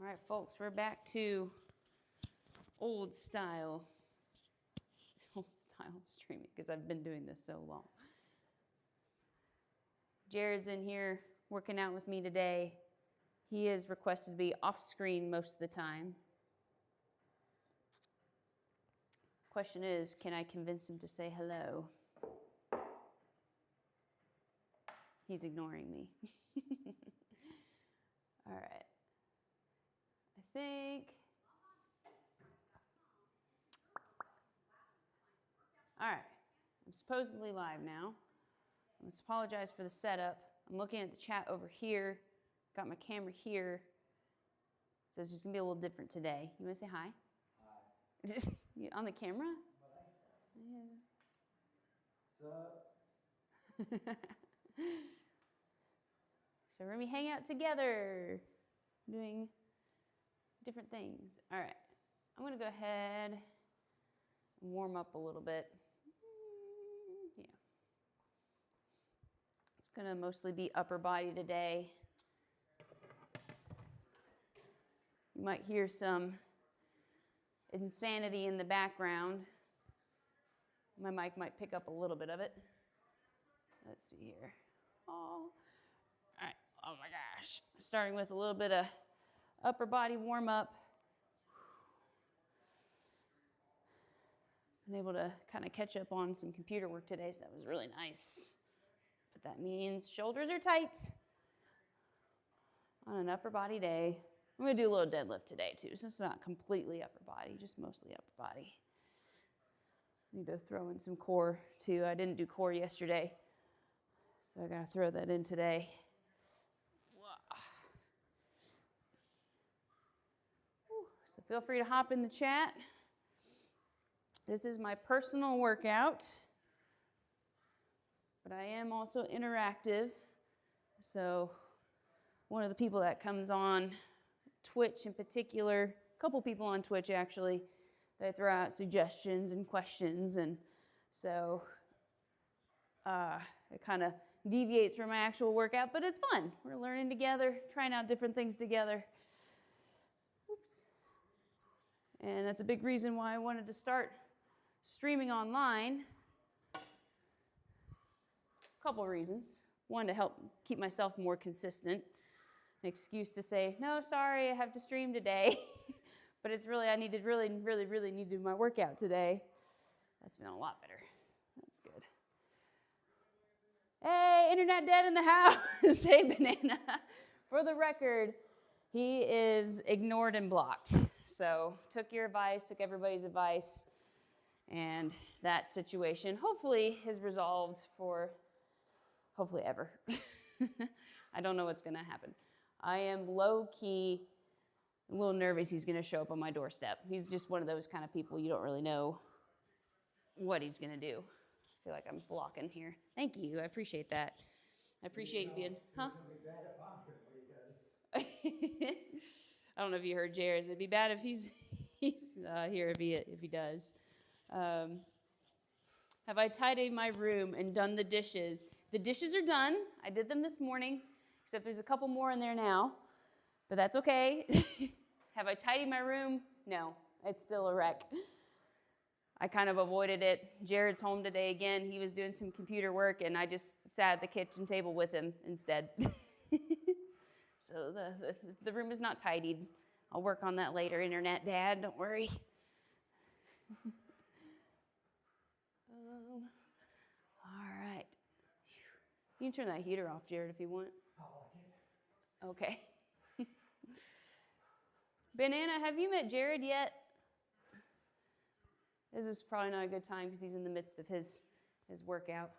All right, folks, we're back to old style streaming because I've been doing this so long. Jared's in here working out with me today. He is requested to be off screen most of the time. Question is, can I convince him to say hello? He's ignoring me. All right. I think. All right. I'm supposedly live now. I must apologize for the setup. I'm looking at the chat over here. Got my camera here. So it's just going to be a little different today. You want to say hi? Hi. On the camera? What's up? So we're going to be hanging out together, doing different things. All right. I'm going to go ahead and warm up a little bit. Yeah. It's going to mostly be upper body today. You might hear some insanity in the background. My mic might pick up a little bit of it. Let's see here. Oh, all right. Oh my gosh. Starting with a little bit of upper body warm up. Been able to kind of catch up on some computer work today, so that was really nice. But that means shoulders are tight on an upper body day. I'm going to do a little deadlift today too, so it's not completely upper body, just mostly upper body. Need to throw in some core too. I didn't do core yesterday, so I got to throw that in today. So feel free to hop in the chat. This is my personal workout, but I am also interactive. So one of the people that comes on Twitch in particular, a couple people on Twitch actually, they throw out suggestions and questions, and so it kind of deviates from my actual workout, but it's fun. We're learning together, trying out different things together. Oops. And that's a big reason why I wanted to start streaming online. A couple of reasons. One, to help keep myself more consistent. An excuse to say, no, sorry, I have to stream today. But it's really, I needed really need to do my workout today. That's been a lot better. That's good. Hey, internet dad in the house. Hey, Banana. For the record, he is ignored and blocked. So took your advice, took everybody's advice, and that situation hopefully is resolved for hopefully ever. I don't know what's going to happen. I am low-key a little nervous he's going to show up on my doorstep. He's just one of those kind of people you don't really know what he's going to do. I feel like I'm blocking here. Thank you. I appreciate that. I appreciate you being, huh? I don't know if you heard Jared's. It'd be bad if he's here if he does. Have I tidied my room and done the dishes? The dishes are done. I did them this morning, except there's a couple more in there now, but that's okay. Have I tidied my room? No, it's still a wreck. I kind of avoided it. Jared's home today again. He was doing some computer work, and I just sat at the kitchen table with him instead. So the room is not tidied. I'll work on that later, internet dad, don't worry. All right. You can turn that heater off, Jared, if you want. Okay. Banana, have you met Jared yet? This is probably not a good time because he's in the midst of his workout.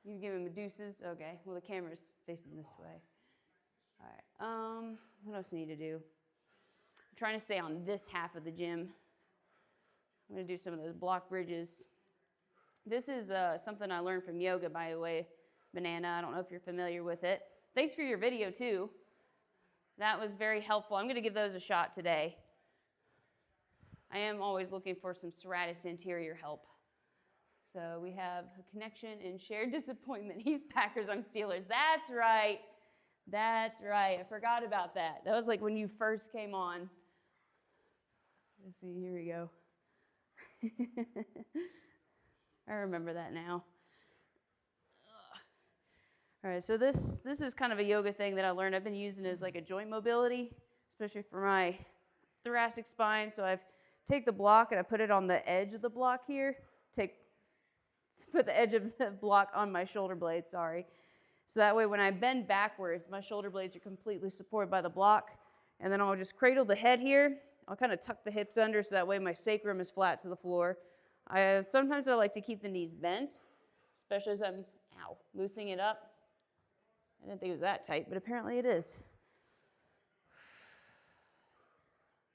You give him a deuces? Okay. Well, the camera's facing this way. All right. What else do I need to do? I'm trying to stay on this half of the gym. I'm going to do some of those block bridges. This is something I learned from yoga, by the way, Banana. I don't know if you're familiar with it. Thanks for your video, too. That was very helpful. I'm going to give those a shot today. I am always looking for some serratus anterior help. So we have a connection and shared disappointment. He's Packers, I'm Steelers. That's right. That's right. I forgot about that. That was like when you first came on. Let's see, here we go. I remember that now. All right, so this is kind of a yoga thing that I learned. I've been using as like a joint mobility, especially for my thoracic spine. So I've take the block and I put it on the edge of the block here. Put the edge of the block on my shoulder blade, sorry. So that way when I bend backwards, my shoulder blades are completely supported by the block. And then I'll just cradle the head here. I'll kind of tuck the hips under so that way my sacrum is flat to the floor. Sometimes I like to keep the knees bent, especially as I'm, loosening it up. I didn't think it was that tight, but apparently it is.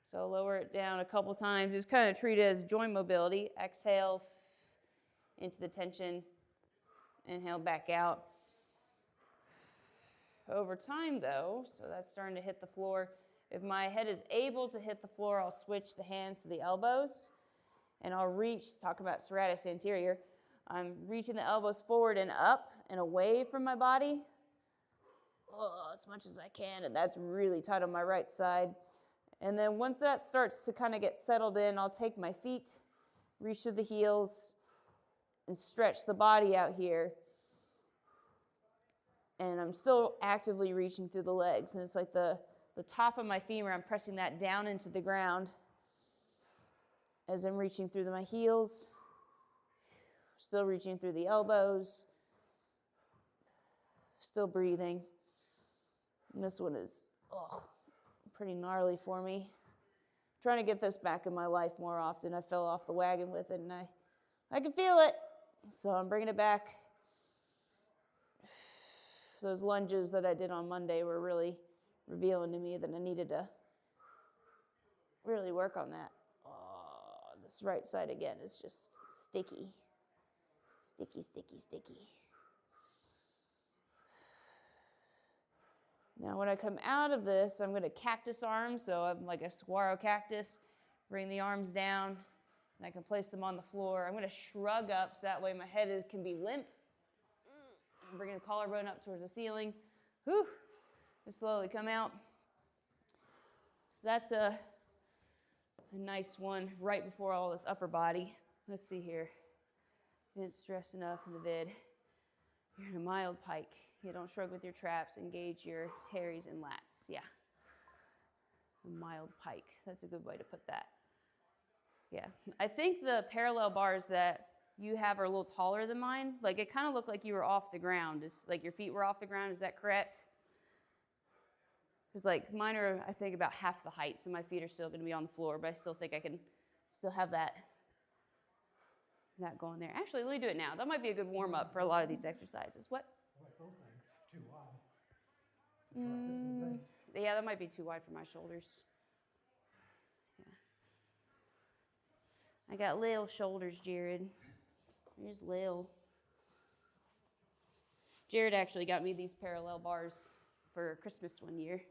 So lower it down a couple times. Just kind of treat it as joint mobility. Exhale into the tension. Inhale back out. Over time though, so that's starting to hit the floor. If my head is able to hit the floor, I'll switch the hands to the elbows and I'll reach, talk about serratus anterior. I'm reaching the elbows forward and up and away from my body as much as I can, and that's really tight on my right side. And then once that starts to kind of get settled in, I'll take my feet, reach through the heels, and stretch the body out here. And I'm still actively reaching through the legs. And it's like the top of my femur, I'm pressing that down into the ground as I'm reaching through my heels, still reaching through the elbows, still breathing. And this one is pretty gnarly for me. I'm trying to get this back in my life more often. I fell off the wagon with it, and I can feel it. So I'm bringing it back. Those lunges that I did on Monday were really revealing to me that I needed to really work on that. This right side again is just sticky. Sticky, sticky, sticky. Now when I come out of this, I'm going to cactus arms, so I'm like a saguaro cactus. Bring the arms down, and I can place them on the floor. I'm going to shrug up so that way my head can be limp. I'm bringing the collarbone up towards the ceiling. Whew. Just slowly come out. So that's a nice one right before all this upper body. Let's see here. Didn't stress enough in the vid. You're in a mild pike. Yeah, don't shrug with your traps. Engage your teres and lats. Yeah. A mild pike. That's a good way to put that. Yeah. I think the parallel bars that you have are a little taller than mine. Like it kind of looked like you were off the ground. It's like your feet were off the ground. Is that correct? Because like mine are, I think, about half the height, so my feet are still going to be on the floor, but I still think I can still have that going there. Actually, let me do it now. That might be a good warm-up for a lot of these exercises. What? Those things too wide. Yeah, that might be too wide for my shoulders. Yeah. I got little shoulders, Jared. Here's Lil. Jared actually got me these parallel bars for Christmas one year.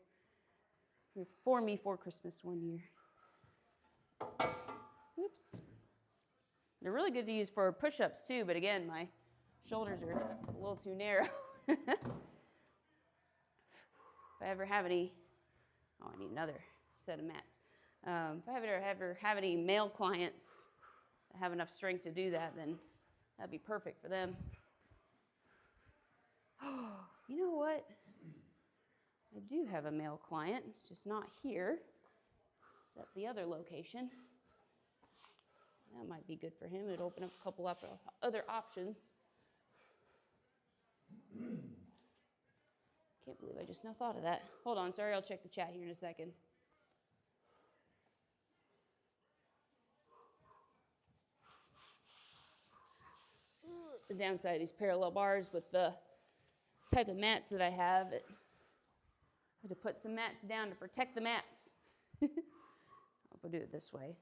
For me for Christmas one year. Oops. They're really good to use for push-ups too, but again, my shoulders are a little too narrow. If I ever have any, I need another set of mats. If I ever have any male clients that have enough strength to do that, then that'd be perfect for them. Oh, you know what? I do have a male client, just not here. It's at the other location. That might be good for him. It'd open up a couple other options. Can't believe I just now thought of that. Hold on, sorry, I'll check the chat here in a second. The downside of these parallel bars with the type of mats that I have, I had to put some mats down to protect the mats. I'll do it this way.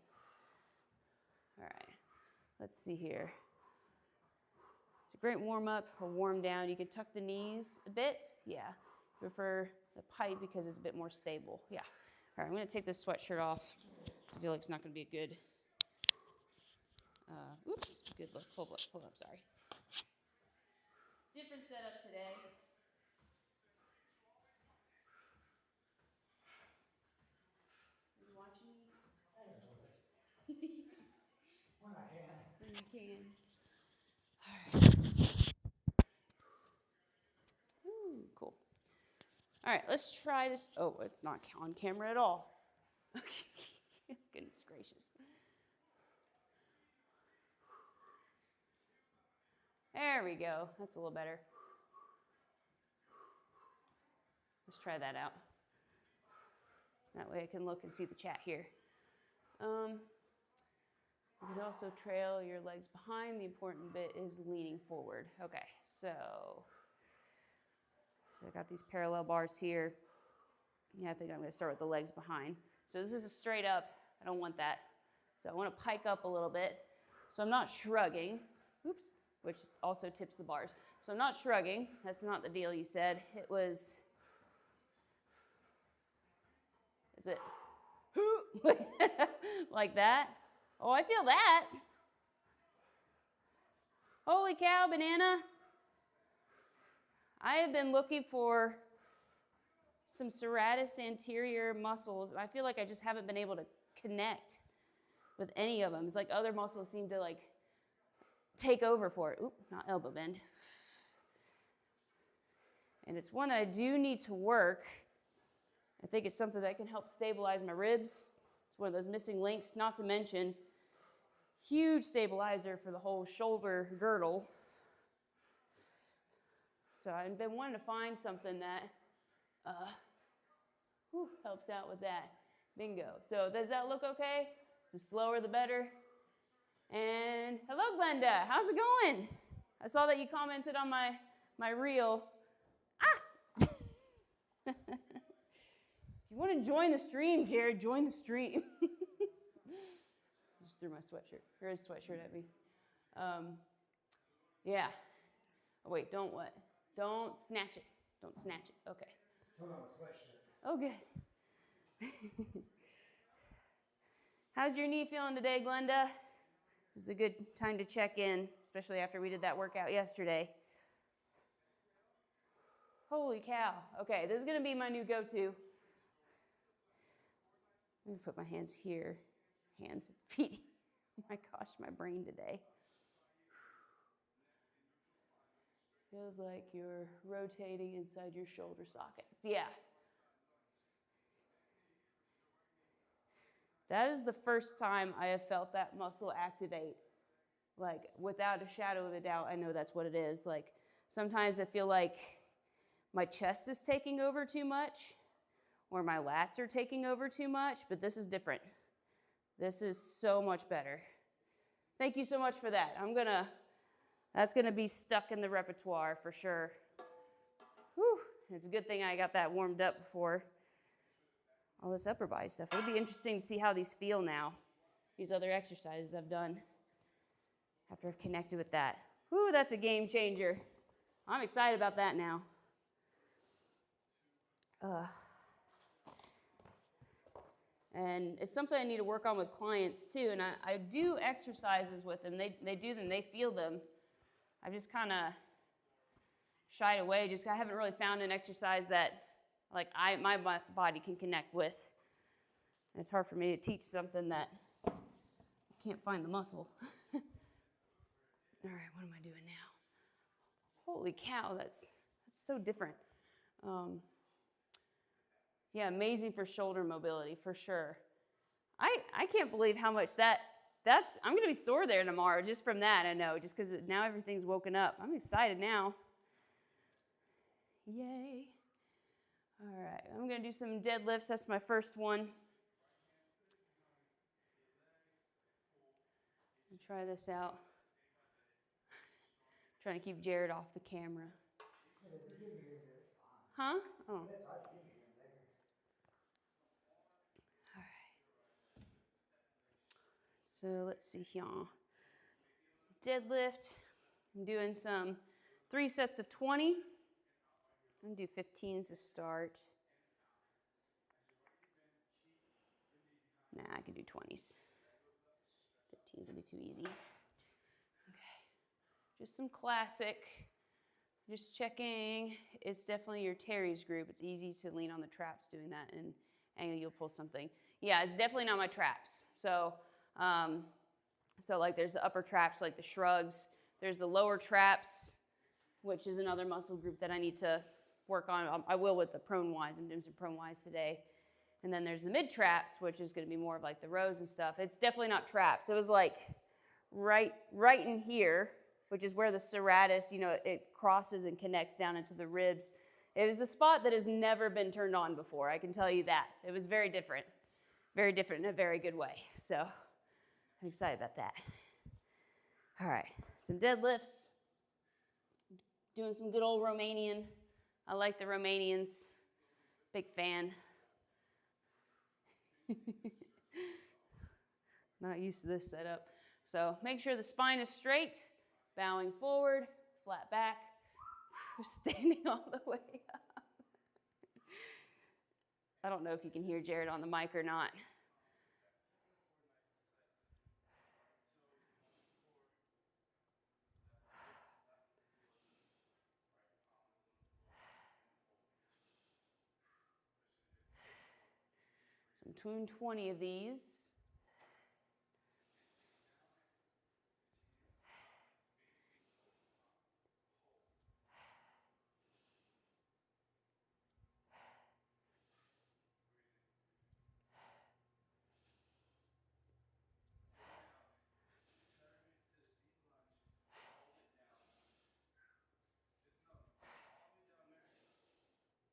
All right, let's see here. It's a great warm-up or warm down. You can tuck the knees a bit. Yeah, prefer the pipe because it's a bit more stable. Yeah. All right, I'm going to take this sweatshirt off because I feel like it's not going to be a good, good look. Hold up, sorry. Different setup today. can. All right. Ooh, cool. All right, let's try this. Oh, it's not on camera at all. Goodness gracious. There we go. That's a little better. Let's try that out. That way I can look and see the chat here. You can also trail your legs behind. The important bit is leaning forward. Okay, so I got these parallel bars here. Yeah, I think I'm going to start with the legs behind. So this is a straight up. I don't want that. So I want to pike up a little bit. So I'm not shrugging. Oops. Which also tips the bars. So I'm not shrugging. That's not the deal you said. It was, is it like that? Oh, I feel that. Holy cow, banana. I have been looking for some serratus anterior muscles, and I feel like I just haven't been able to connect with any of them. It's like other muscles seem to like take over for it. Oop, not elbow bend. And it's one that I do need to work. I think it's something that can help stabilize my ribs. It's one of those missing links, not to mention huge stabilizer for the whole shoulder girdle. So I've been wanting to find something that helps out with that. Bingo. So does that look okay? So slower the better. And hello, Glenda. How's it going? I saw that you commented on my reel. Ah! If you want to join the stream, Jared, join the stream. Just threw my sweatshirt, or his sweatshirt at me. Yeah. Oh, wait, don't what? Don't snatch it. Don't snatch it. Okay. Put on a sweatshirt. Oh, good. How's your knee feeling today, Glenda? It was a good time to check in, especially after we did that workout yesterday. Holy cow. Okay, this is going to be my new go-to. Let me put my hands here. Hands and feet. Oh my gosh, my brain today. Feels like you're rotating inside your shoulder sockets. Yeah. That is the first time I have felt that muscle activate. Like, without a shadow of a doubt, I know that's what it is. Like, sometimes I feel like my chest is taking over too much, or my lats are taking over too much, but this is different. This is so much better. Thank you so much for that. That's gonna be stuck in the repertoire for sure. Whew, it's a good thing I got that warmed up before all this upper body stuff. It'll be interesting to see how these feel now, these other exercises I've done after I've connected with that. Whew, that's a game changer. I'm excited about that now. And it's something I need to work on with clients too. And I do exercises with them. They do them, they feel them. I've just kind of shied away. I haven't really found an exercise that like my body can connect with. And it's hard for me to teach something that I can't find the muscle. All right, what am I doing now? Holy cow, that's so different. Yeah, amazing for shoulder mobility, for sure. I can't believe how much I'm going to be sore there tomorrow just from that, I know, just because now everything's woken up. I'm excited now. Yay. All right, I'm going to do some deadlifts. That's my first one. Try this out. Trying to keep Jared off the camera. Huh? Oh. All right. So let's see here. Deadlift. I'm doing some 3 sets of 20. I'm going to do 15s to start. Nah, I can do 20s. 15s will be too easy. Okay. Just some classic. Just checking. It's definitely your Terry's group. It's easy to lean on the traps doing that, and you'll pull something. Yeah, it's definitely not my traps. So So like there's the upper traps, like the shrugs. There's the lower traps, which is another muscle group that I need to work on. I will with the prone Ys. I'm doing some prone Ys today. And then there's the mid traps, which is going to be more of like the rows and stuff. It's definitely not traps. It was like right in here, which is where the serratus, you know, it crosses and connects down into the ribs. It was a spot that has never been turned on before. I can tell you that. It was very different in a very good way. So I'm excited about that. All right, some deadlifts. Doing some good old Romanian. I like the Romanians. Big fan. Not used to this setup. So make sure the spine is straight, bowing forward, flat back, standing all the way up. I don't know if you can hear Jared on the mic or not. So I'm doing 20 of these.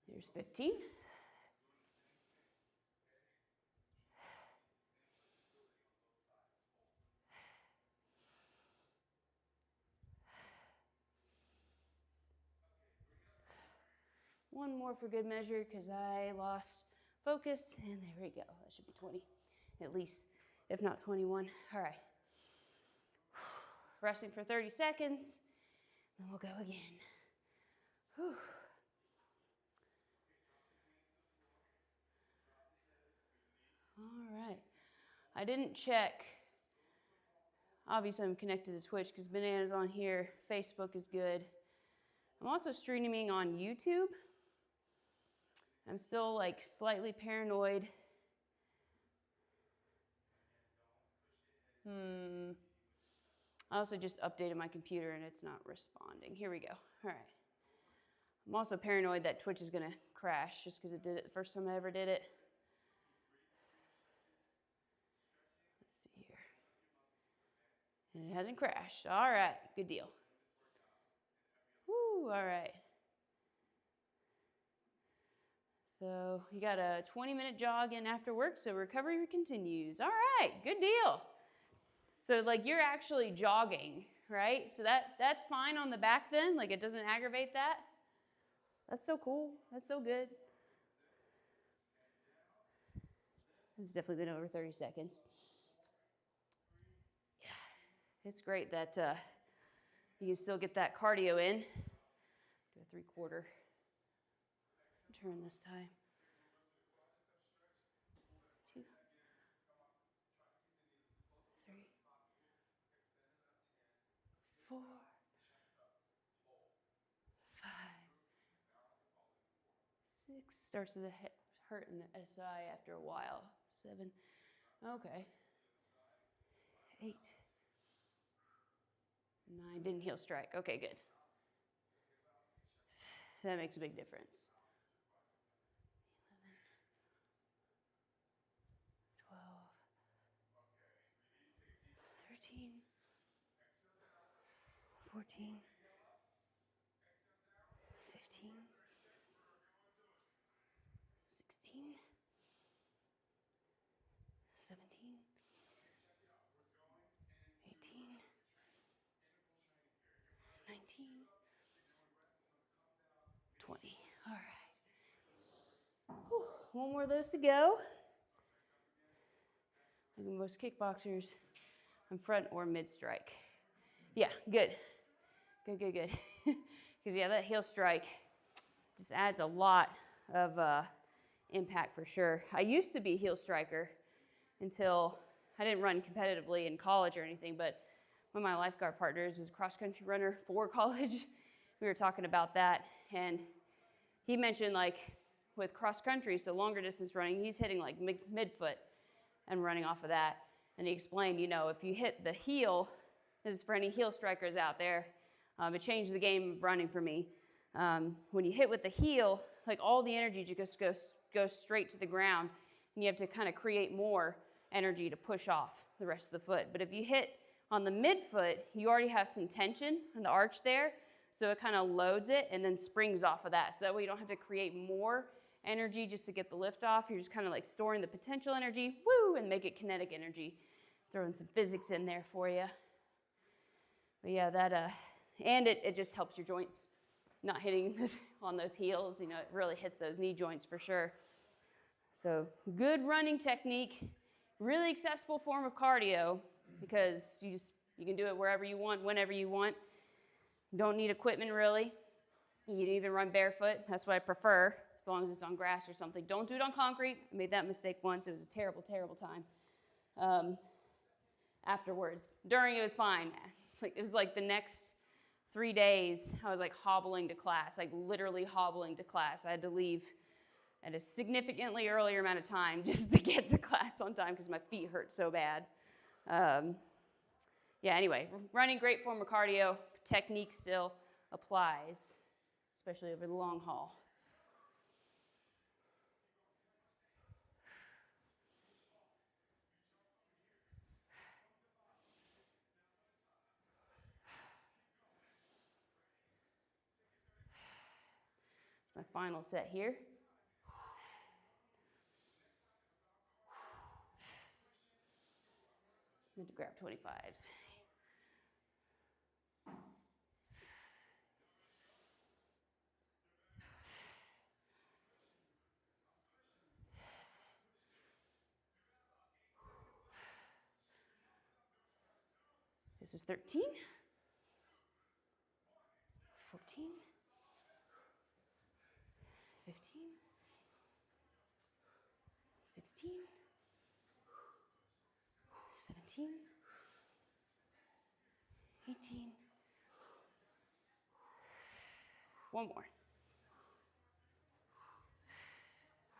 Here's 15. One more for good measure because I lost focus, and there we go. That should be 20 at least, if not 21. All right. Resting for 30 seconds, then we'll go again. Whew. All right. I didn't check. Obviously, I'm connected to Twitch because Banana's on here. Facebook is good. I'm also streaming on YouTube. I'm still like slightly paranoid. I also just updated my computer and it's not responding. Here we go. All right. I'm also paranoid that Twitch is going to crash just because it did it the first time I ever did it. Let's see here. And it hasn't crashed. All right. Good deal. Woo. All right. So you got a 20-minute jog in after work, so recovery continues. All right. Good deal. So like you're actually jogging, right? So that's fine on the back then? Like it doesn't aggravate that? That's so cool. That's so good. It's definitely been over 30 seconds. Yeah, it's great that you can still get that cardio in. Do a 3/4 turn this time. 2, 3, 4, 5, 6. Starts to hurt in the SI after a while. 7. Okay. 8. 9. Didn't heel strike. Okay, good. That makes a big difference. 11, 12, 13, 14, 15, 16, 17, 18, 19, 20. All right. Whew. One more of those to go. Like most kickboxers, I'm front or mid strike. Yeah, good. Good. Because yeah, that heel strike just adds a lot of impact for sure. I used to be a heel striker until I didn't run competitively in college or anything, but one of my lifeguard partners was a cross-country runner for college. We were talking about that, and he mentioned like with cross-country, so longer distance running, he's hitting like mid-foot and running off of that. And he explained, you know, if you hit the heel, this is for any heel strikers out there, it changed the game of running for me. When you hit with the heel, like all the energy just goes straight to the ground, and you have to kind of create more energy to push off the rest of the foot. But if you hit on the midfoot, you already have some tension in the arch there, so it kind of loads it and then springs off of that. So that way you don't have to create more energy just to get the lift off. You're just kind of like storing the potential energy, woo, and make it kinetic energy. Throwing some physics in there for you. But yeah, that, and it just helps your joints not hitting on those heels. You know, it really hits those knee joints for sure. So good running technique, really accessible form of cardio because you can do it wherever you want, whenever you want. You don't need equipment really. You can even run barefoot. That's what I prefer, as long as it's on grass or something. Don't do it on concrete. I made that mistake once. It was a terrible, terrible time. Afterwards. During, it was fine. Like, it was like the next 3 days, I was like hobbling to class, like literally hobbling to class. I had to leave at a significantly earlier amount of time just to get to class on time because my feet hurt so bad. Yeah, anyway, running, great form of cardio. Technique still applies, especially over the long haul. My final set here. I'm going to grab 25s. This is 13, 14, 15, 16, 17, 18. One more.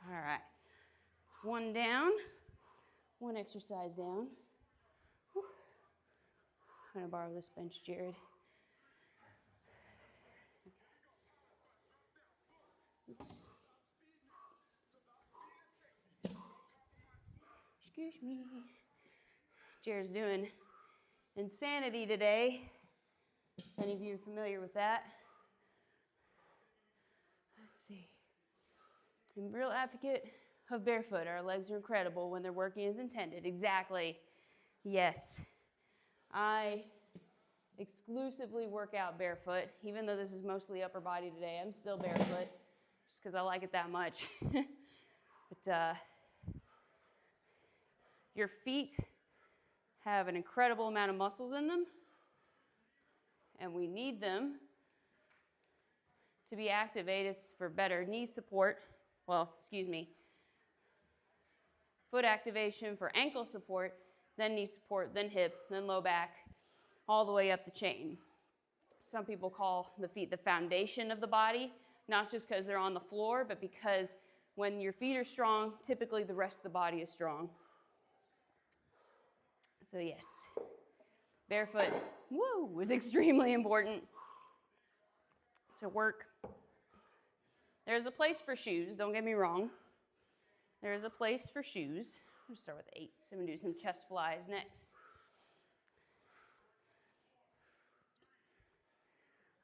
All right. It's one down, one exercise down. Whew. I'm going to borrow this bench, Jared. Oops. Excuse me. Jared's doing insanity today. If any of you are familiar with that. Let's see. I'm a real advocate of barefoot. Our legs are incredible when they're working as intended. Exactly. Yes. I exclusively work out barefoot. Even though this is mostly upper body today, I'm still barefoot just because I like it that much. But your feet have an incredible amount of muscles in them, and we need them to be activated for better knee support. Well, excuse me, foot activation for ankle support, then knee support, then hip, then low back, all the way up the chain. Some people call the feet the foundation of the body, not just because they're on the floor, but because when your feet are strong, typically the rest of the body is strong. So yes, barefoot, woo, is extremely important to work. There's a place for shoes, don't get me wrong. There is a place for shoes. I'm gonna start with 8s. I'm gonna do some chest flies next.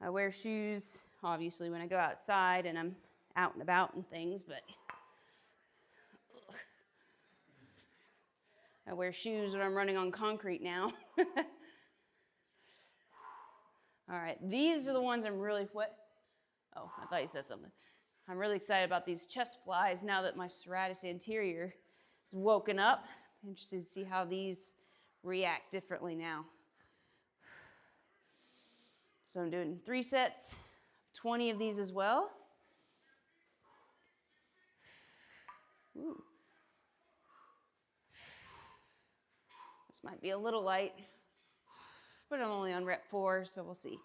I wear shoes, obviously, when I go outside and I'm out and about and things, but I wear shoes when I'm running on concrete now. All right, these are the ones I'm really, what? Oh, I thought you said something. I'm really excited about these chest flies now that my serratus anterior is woken up. I'm interested to see how these react differently now. So I'm doing 3 sets, 20 of these as well. Ooh. This might be a little light, but I'm only on rep 4, so we'll see.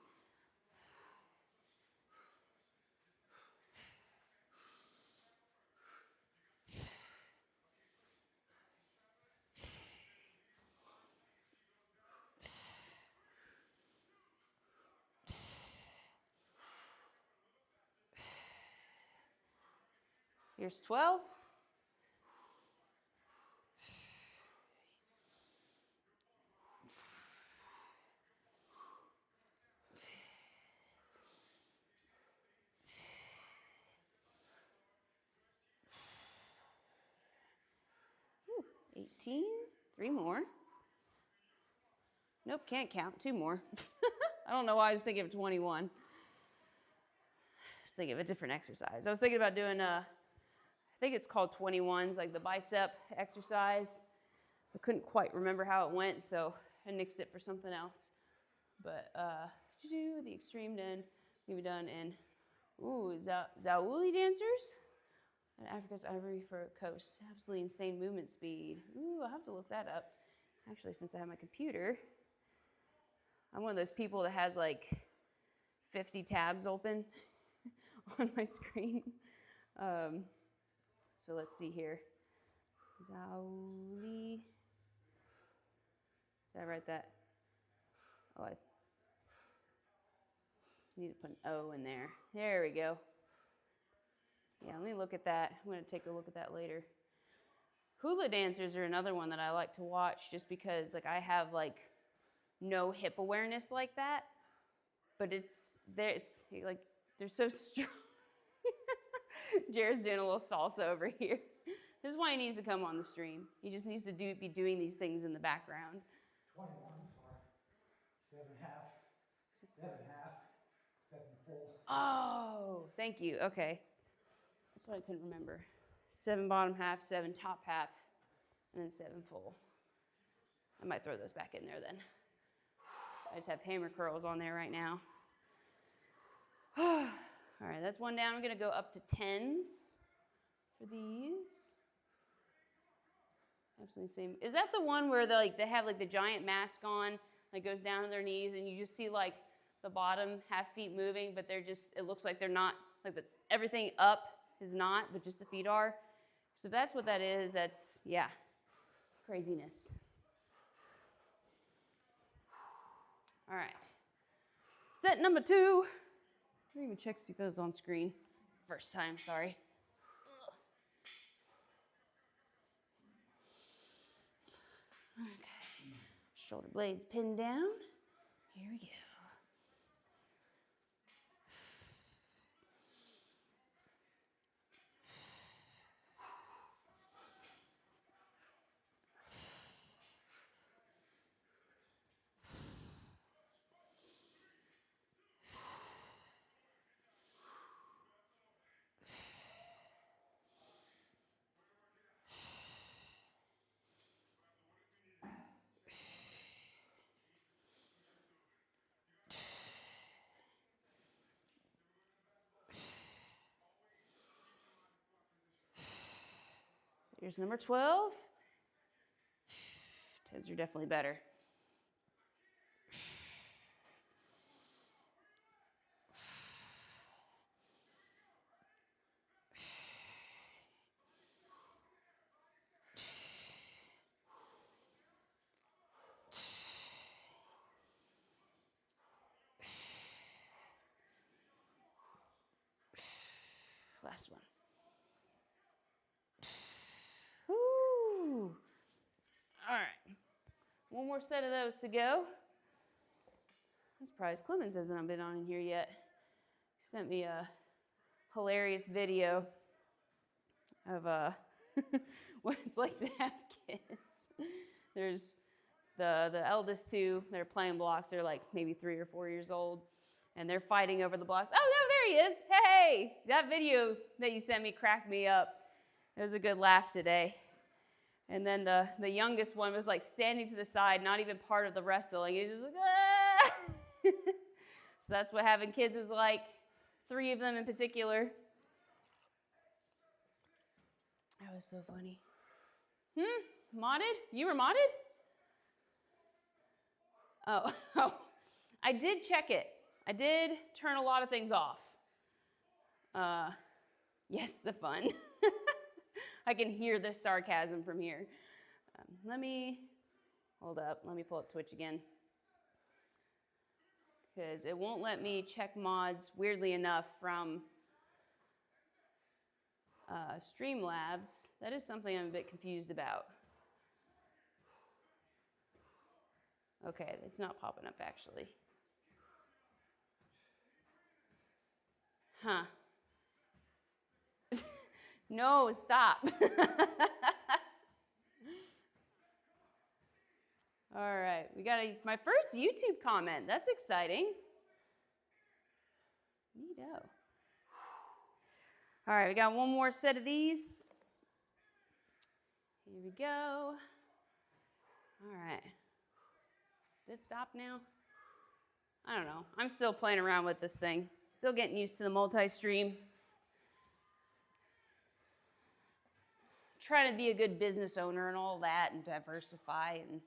Here's 12. Ooh, 18. 3 more. Nope, can't count. 2 more. I don't know why I was thinking of 21. Just thinking of a different exercise. I was thinking about doing I think it's called 21s, like the bicep exercise. I couldn't quite remember how it went, so I nixed it for something else. But the extreme den can be done in Zauli dancers at Africa's Ivory Coast. Absolutely insane movement speed. Ooh, I'll have to look that up. Actually, since I have my computer, I'm one of those people that has like 50 tabs open on my screen. So let's see here. Zauli. Did I write that? Oh, I need to put an O in there. There we go. Yeah, let me look at that. I'm going to take a look at that later. Hula dancers are another one that I like to watch just because like I have like no hip awareness like that, but they're so strong. Jared's doing a little salsa over here. This is why he needs to come on the stream. He just needs to be doing these things in the background. 21s are 7 half, 7 half, 7 full. Oh, thank you. Okay. That's what I couldn't remember. 7 bottom half, 7 top half, and then 7 full. I might throw those back in there then. I just have hammer curls on there right now. All right, that's one down. I'm going to go up to 10s for these. Absolutely same. Is that the one where they have like the giant mask on that goes down to their knees and you just see like the bottom half feet moving, but it looks like they're not, like everything up is not, but just the feet are. So if that's what that is, that's, yeah, craziness. All right. Set number 2. I didn't even check to see if that was on screen. First time, sorry. Okay. Shoulder blades pinned down. Here we go. Here's number 12. 10s are definitely better. Last one. Woo. All right. One more set of those to go. I'm surprised Clemens hasn't been on in here yet. He sent me a hilarious video of what it's like to have kids. There's the eldest 2, they're playing blocks. They're like maybe 3 or 4 years old, and they're fighting over the blocks. Oh, no, there he is. Hey, that video that you sent me cracked me up. It was a good laugh today. And then the youngest one was like standing to the side, not even part of the wrestling. He was just like, ah! So that's what having kids is like, 3 of them in particular. That was so funny. Modded? You were modded? Oh, I did check it. I did turn a lot of things off. Yes, the fun. I can hear the sarcasm from here. Hold up, let me pull up Twitch again. Because it won't let me check mods, weirdly enough, from Streamlabs. That is something I'm a bit confused about. Okay, it's not popping up actually. Huh. No, stop. All right, we got my first YouTube comment. That's exciting. Neato. All right, we got one more set of these. Here we go. All right. Did it stop now? I don't know. I'm still playing around with this thing. Still getting used to the multi-stream. Trying to be a good business owner and all that and diversify and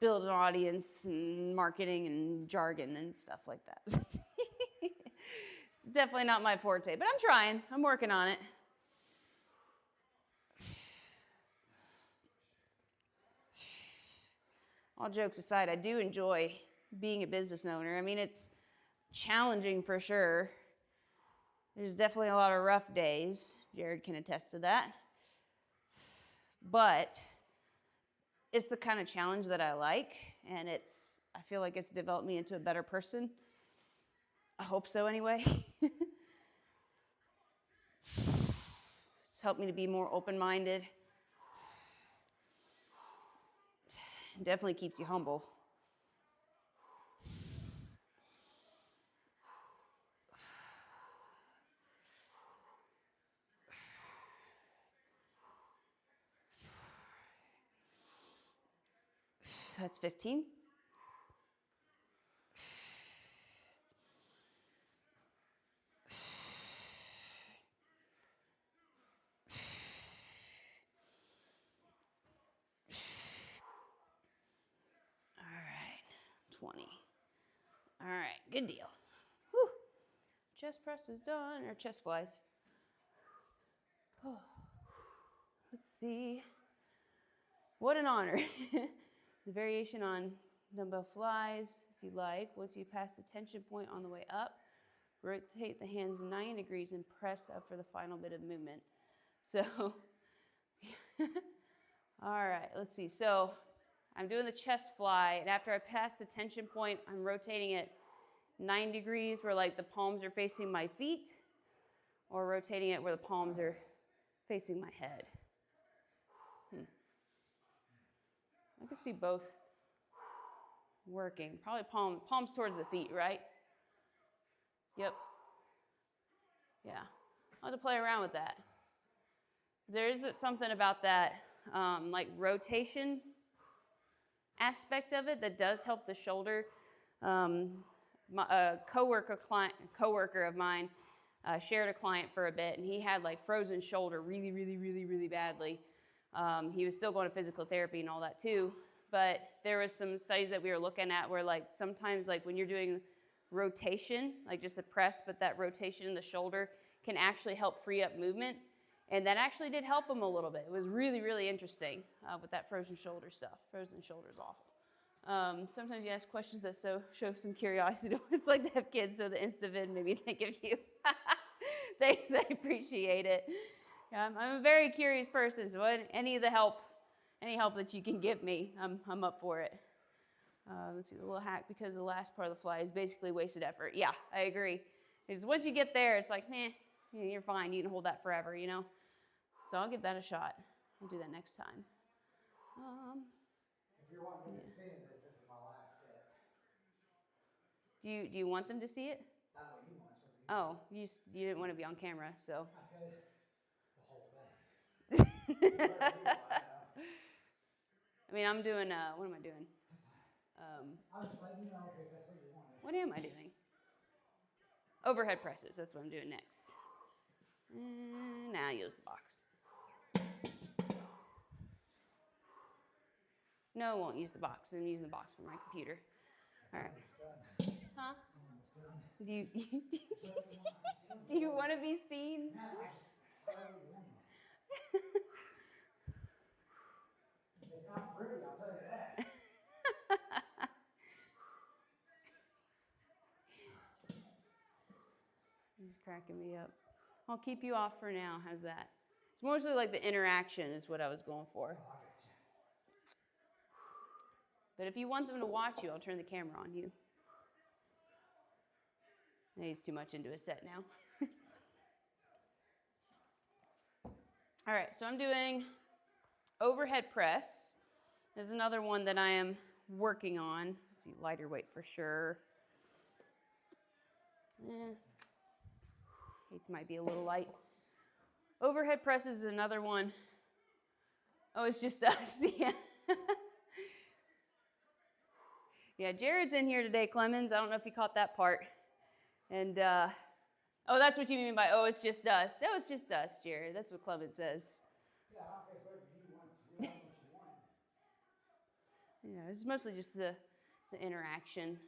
build an audience and marketing and jargon and stuff like that. It's definitely not my forte, but I'm trying. I'm working on it. All jokes aside, I do enjoy being a business owner. I mean, it's challenging for sure. There's definitely a lot of rough days. Jared can attest to that. But it's the kind of challenge that I like, and I feel like it's developed me into a better person. I hope so anyway. It's helped me to be more open-minded. It definitely keeps you humble. That's 15. All right, 20. All right, good deal. Whew. Chest press is done, or chest flies. Oh. Let's see. What an honor. The variation on dumbbell flies, if you like. Once you pass the tension point on the way up, rotate the hands 90 degrees and press up for the final bit of movement. So, all right, let's see. So I'm doing the chest fly, and after I pass the tension point, I'm rotating it 9 degrees where like the palms are facing my feet, or rotating it where the palms are facing my head. I can see both working. Probably palms towards the feet, right? Yep. Yeah. I'll have to play around with that. There is something about that like rotation aspect of it that does help the shoulder. A coworker of mine shared a client for a bit, and he had like frozen shoulder really, really, really, really badly. He was still going to physical therapy and all that too, but there was some studies that we were looking at where like sometimes like when you're doing rotation, like just a press, but that rotation in the shoulder can actually help free up movement, and that actually did help him a little bit. It was really, really interesting with that frozen shoulder stuff. Frozen shoulder is awful. Sometimes you ask questions that show some curiosity. It's like to have kids, so the Instavid made me think of you. Thanks, I appreciate it. I'm a very curious person, so any help that you can give me, I'm up for it. Let's see, the little hack, because the last part of the fly is basically wasted effort. Yeah, I agree. Because once you get there, it's like, meh, you're fine. You can hold that forever, you know? So I'll give that a shot. I'll do that next time. If you're wanting me to see this is my last set. Do you want them to see it? Not what you want. Oh, you didn't want to be on camera, so. I said the whole thing. I mean, I'm doing, what am I doing? I was just letting you know because that's what you wanted. What am I doing? Overhead presses, that's what I'm doing next. Now use the box. No, I won't use the box. I'm using the box for my computer. All right. Huh? Do you want to be seen? It's not pretty, I'll tell you that. He's cracking me up. I'll keep you off for now. How's that? It's mostly like the interaction is what I was going for. Oh, I got you. But if you want them to watch you, I'll turn the camera on you. He's too much into his set now. All right, so I'm doing overhead press. There's another one that I am working on. Let's see, lighter weight for sure. Weights might be a little light. Overhead press is another one. Oh, it's just us, yeah. Yeah, Jared's in here today, Clemens. I don't know if you caught that part. And, oh, that's what you mean by, oh, it's just us. Oh, it's just us, Jared. That's what Clemens says. Yeah, I don't care whatever you want to do. I know what you want. Yeah, it's mostly just the interaction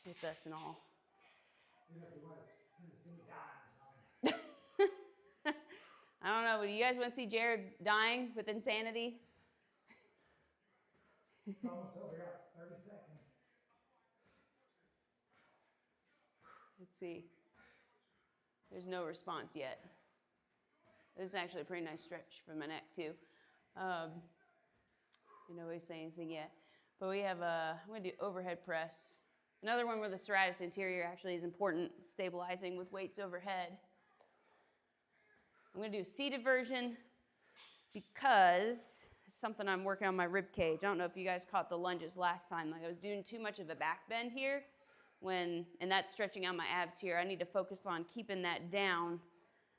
with us and all. You know, if you want to see me dying or something. I don't know, but do you guys want to see Jared dying with insanity? It's almost over here, 30 seconds. Let's see. There's no response yet. This is actually a pretty nice stretch from my neck, too. Nobody's saying anything yet. But we have I'm going to do overhead press. Another one where the serratus anterior actually is important, stabilizing with weights overhead. I'm going to do a seated version because it's something I'm working on my rib cage. I don't know if you guys caught the lunges last time. Like I was doing too much of a back bend here, and that's stretching out my abs here. I need to focus on keeping that down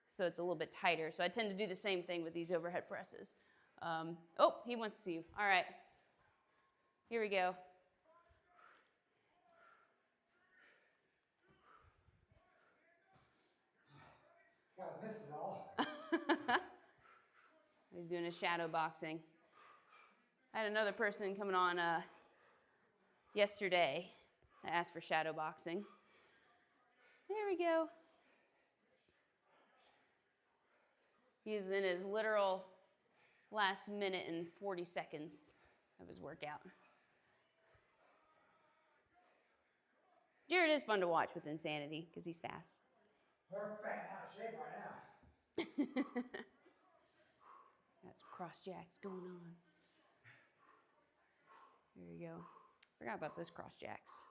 so it's a little bit tighter. So I tend to do the same thing with these overhead presses. Oh, he wants to see you. All right. Here we go. Guys missed it all. He's doing a shadow boxing. I had another person coming on yesterday that asked for shadow boxing. There we go. He's in his literal last minute and 40 seconds of his workout. Jared is fun to watch with insanity because he's fast. We're fat out of shape right now. Got some cross jacks going on. There you go. Forgot about those cross jacks.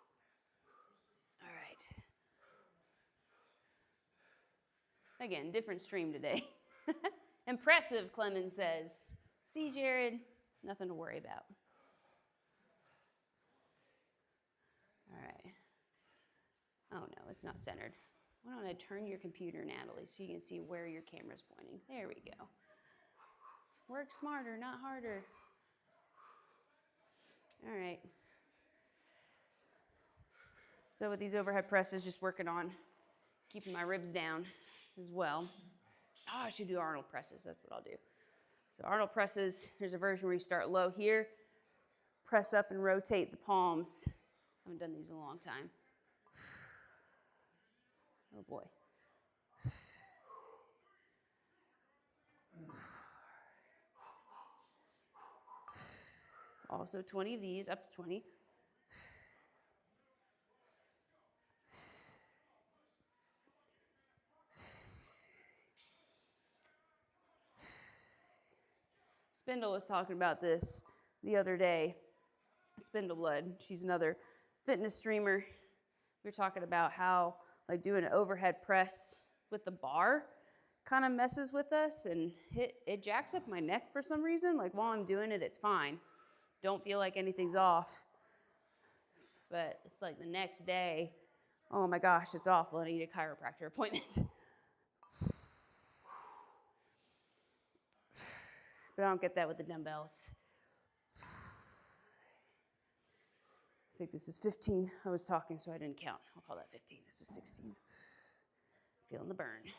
All right. Again, different stream today. Impressive, Clemens says. See, Jared, nothing to worry about. All right. Oh, no, it's not centered. Why don't I turn your computer, Natalie, so you can see where your camera's pointing. There we go. Work smarter, not harder. All right. So with these overhead presses, just working on keeping my ribs down as well. Oh, I should do Arnold presses. That's what I'll do. So Arnold presses, there's a version where you start low here, press up and rotate the palms. I haven't done these in a long time. Oh boy. Also 20 of these, up to 20. Spindle was talking about this the other day. Spindle Blood, she's another fitness streamer. We were talking about how like doing an overhead press with the bar kind of messes with us, and it jacks up my neck for some reason. Like while I'm doing it, it's fine. Don't feel like anything's off. But it's like the next day, oh my gosh, it's awful. I need a chiropractor appointment. But I don't get that with the dumbbells. I think this is 15. I was talking, so I didn't count. I'll call that 15. This is 16. Feeling the burn.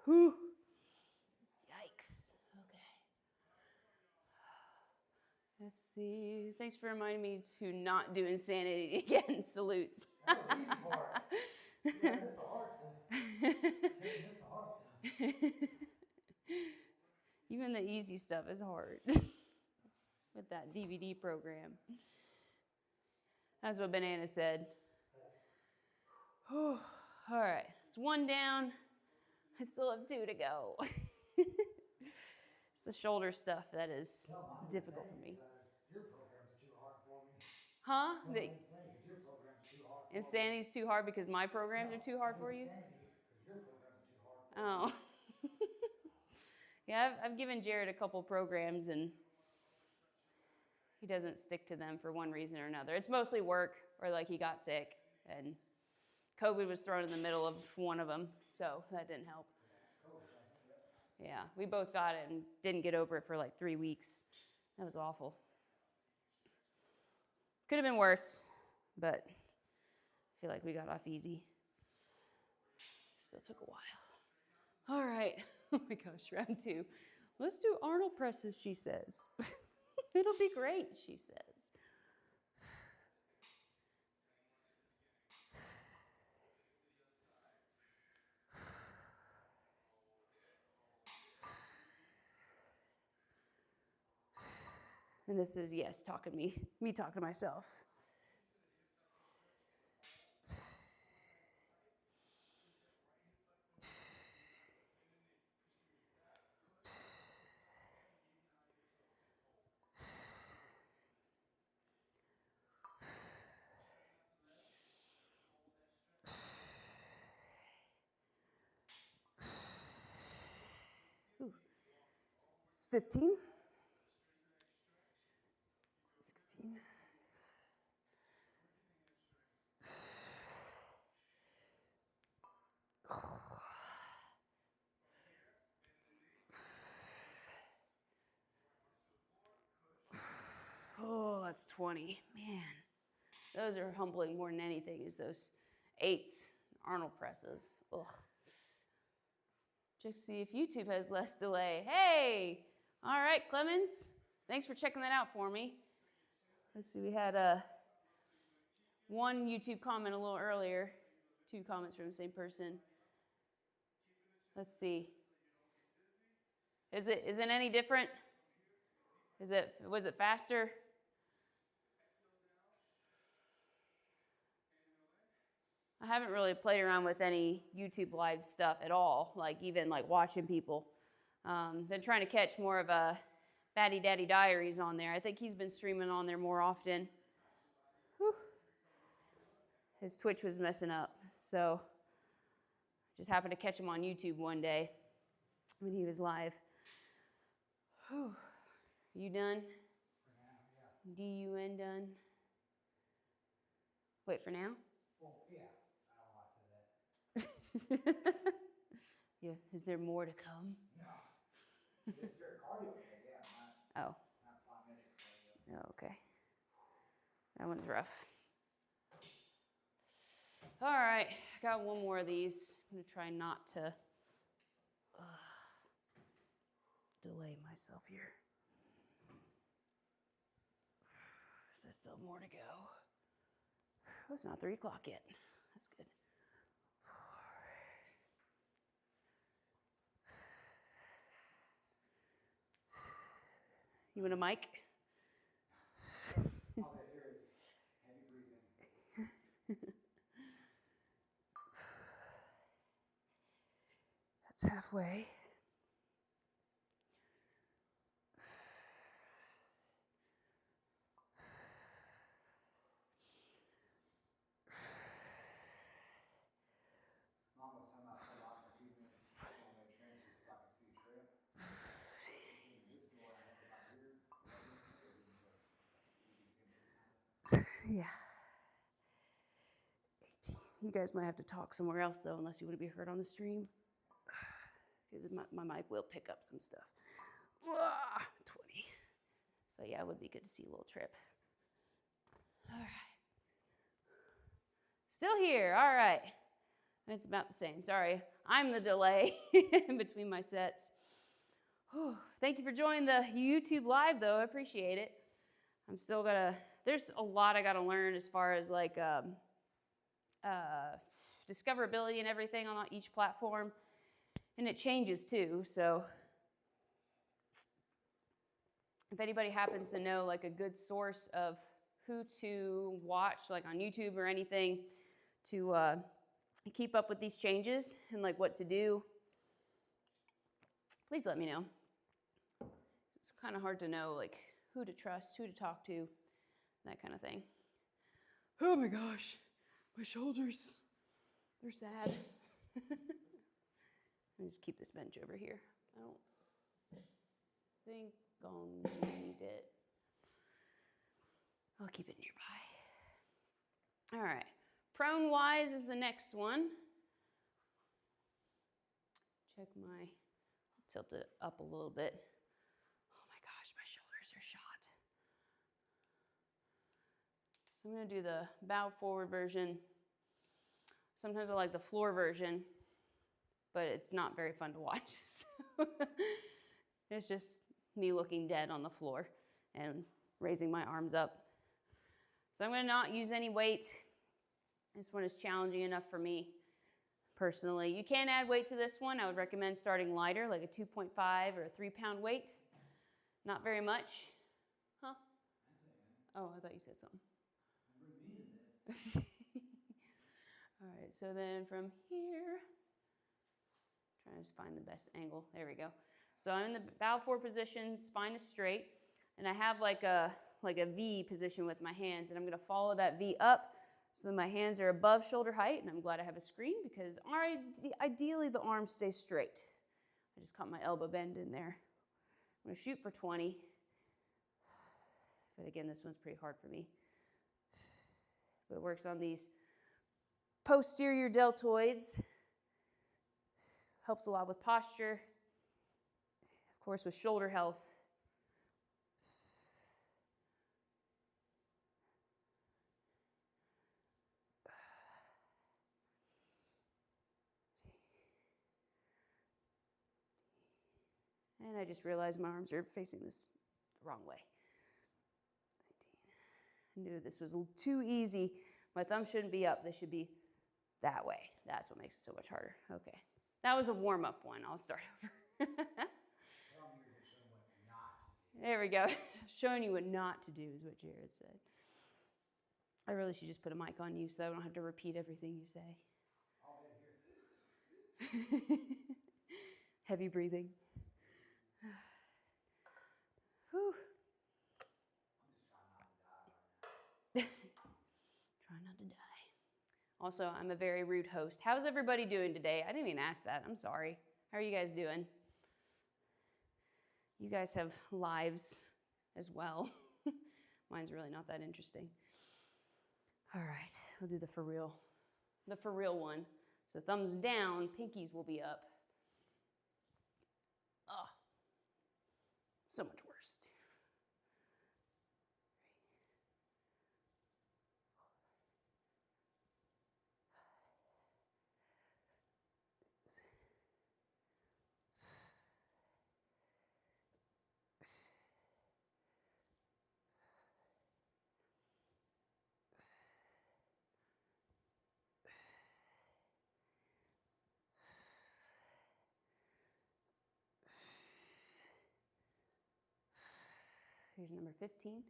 Whew. Yikes. Okay. Let's see. Thanks for reminding me to not do insanity again. Salutes. That was the easy part. You gotta miss the hard stuff. You can't miss the hard stuff. Even the easy stuff is hard with that DVD program. That's what Banana said. All right, it's 1 down. I still have 2 to go. It's the shoulder stuff that is difficult for me. Your programs are too hard for me. Huh? Because your programs are too hard for me. Insanity's too hard because my programs are too hard for you? Insanity because your programs are too hard for me. Oh. Yeah, I've given Jared a couple programs and he doesn't stick to them for one reason or another. It's mostly work or like he got sick and COVID was thrown in the middle of one of them, so that didn't help. Yeah, we both got it and didn't get over it for like 3 weeks. That was awful. Could have been worse, but I feel like we got off easy. Still took a while. All right. Oh my gosh, round 2. Let's do Arnold presses, she says. It'll be great, she says. And this is, yes, me talking to myself. Ooh. It's 15. 16. Oh, that's 20. Man, those are humbling more than anything, is those 8s, Arnold presses. Ugh. Check to see if YouTube has less delay. Hey! All right, Clemens. Thanks for checking that out for me. Let's see, we had one YouTube comment a little earlier. 2 comments from the same person. Let's see. Is it any different? Was it faster? I haven't really played around with any YouTube live stuff at all, like even like watching people. Been trying to catch more of a Fatty Daddy Diaries on there. I think he's been streaming on there more often. Whew. His Twitch was messing up, so just happened to catch him on YouTube one day when he was live. Whew. You done? For now, yeah. D-U-N done? Wait, for now? Well, yeah. I don't know why I said that. Yeah. Is there more to come? No. It's your cardio day, yeah. Oh. Not plyometric cardio. Oh, okay. That one's rough. All right, I got one more of these. I'm gonna try not to delay myself here. There's still more to go. Oh, it's not 3 o'clock yet. That's good. You want a mic? All I hear is heavy breathing. That's halfway. Mom was talking about hold on for a few minutes while they transfer so I could see Trip. In this door, I have about here. Yeah. 18. You guys might have to talk somewhere else though, unless you want to be heard on the stream. Because my mic will pick up some stuff. 20. But yeah, it would be good to see a little Trip. All right. Still here. All right. It's about the same. Sorry. I'm the delay in between my sets. Whew. Thank you for joining the YouTube live, though. I appreciate it. I'm still there's a lot I gotta learn as far as like discoverability and everything on each platform. And it changes too, so if anybody happens to know like a good source of who to watch, like on YouTube or anything, to keep up with these changes and like what to do, please let me know. It's kind of hard to know like who to trust, who to talk to, that kind of thing. Oh my gosh, my shoulders, they're sad. Let me just keep this bench over here. I don't think I'll need it. I'll keep it nearby. All right, prone wise is the next one. Check my, tilt it up a little bit. Oh my gosh, my shoulders are shot. So I'm gonna do the bow forward version. Sometimes I like the floor version, but it's not very fun to watch. So it's just me looking dead on the floor and raising my arms up. So I'm gonna not use any weight. This one is challenging enough for me personally. You can add weight to this one. I would recommend starting lighter, like a 2.5 or a 3-pound weight. Not very much. Huh? Oh, I thought you said something. Bring me to this. All right, so then from here, trying to find the best angle. There we go. So I'm in the bow forward position, spine is straight, and I have like a V position with my hands, and I'm gonna follow that V up so that my hands are above shoulder height, and I'm glad I have a screen because ideally the arms stay straight. I just caught my elbow bend in there. I'm gonna shoot for 20, but again, this one's pretty hard for me. But it works on these posterior deltoids. Helps a lot with posture, of course with shoulder health. And I just realized my arms are facing this the wrong way. 19. I knew this was too easy. My thumbs shouldn't be up, they should be that way. That's what makes it so much harder. Okay. That was a warm-up one. I'll start over. Well, you're just showing what not to do. There we go. Showing you what not to do is what Jared said. I really should just put a mic on you so I don't have to repeat everything you say. All in here. Heavy breathing. Whew. I'm just trying not to die right now. Try not to die. Also, I'm a very rude host. How's everybody doing today? I didn't even ask that. I'm sorry. How are you guys doing? You guys have lives as well. Mine's really not that interesting. All right, we'll do the for real one. So thumbs down, pinkies will be up. Oh, so much worse. Here's number 15.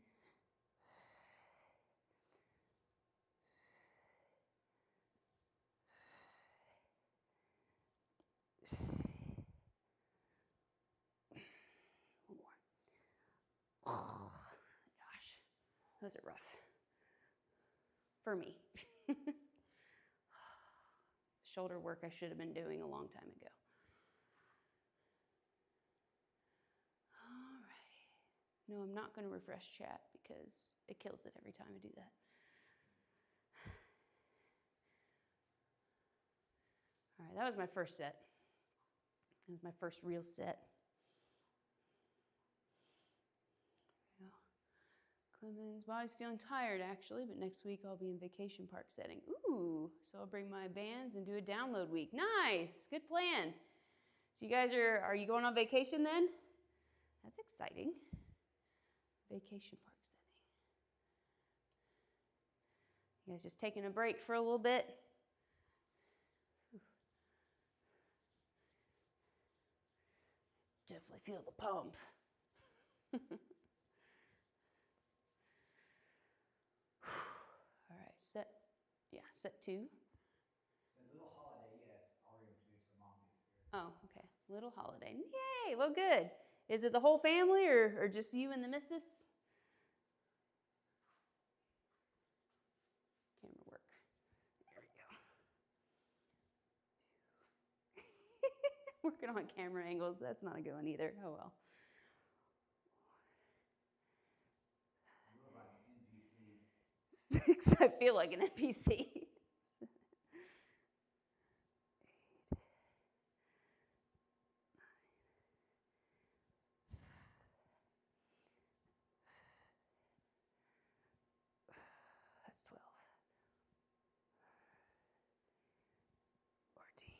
One more. Oh, gosh, those are rough. For me. Shoulder work I should have been doing a long time ago. No, I'm not going to refresh chat because it kills it every time I do that. All right, that was my first set. That was my first real set. There we go. Clemens, body's feeling tired actually, but next week I'll be in vacation park setting. Ooh, so I'll bring my bands and do a download week. Nice, good plan. So you guys are you going on vacation then? That's exciting. Vacation park setting. You guys just taking a break for a little bit? Whew. Definitely feel the pump. set 2. So little holiday, yes. Oreo too, so mom gets scared. Oh, okay. Little holiday. Yay, well, good. Is it the whole family or just you and the missus? Camera work. There we go. Working on camera angles. That's not a good one either. Oh, well. You look like an NPC. 6. I feel like an NPC. 7, 8, 9. That's 12. 14.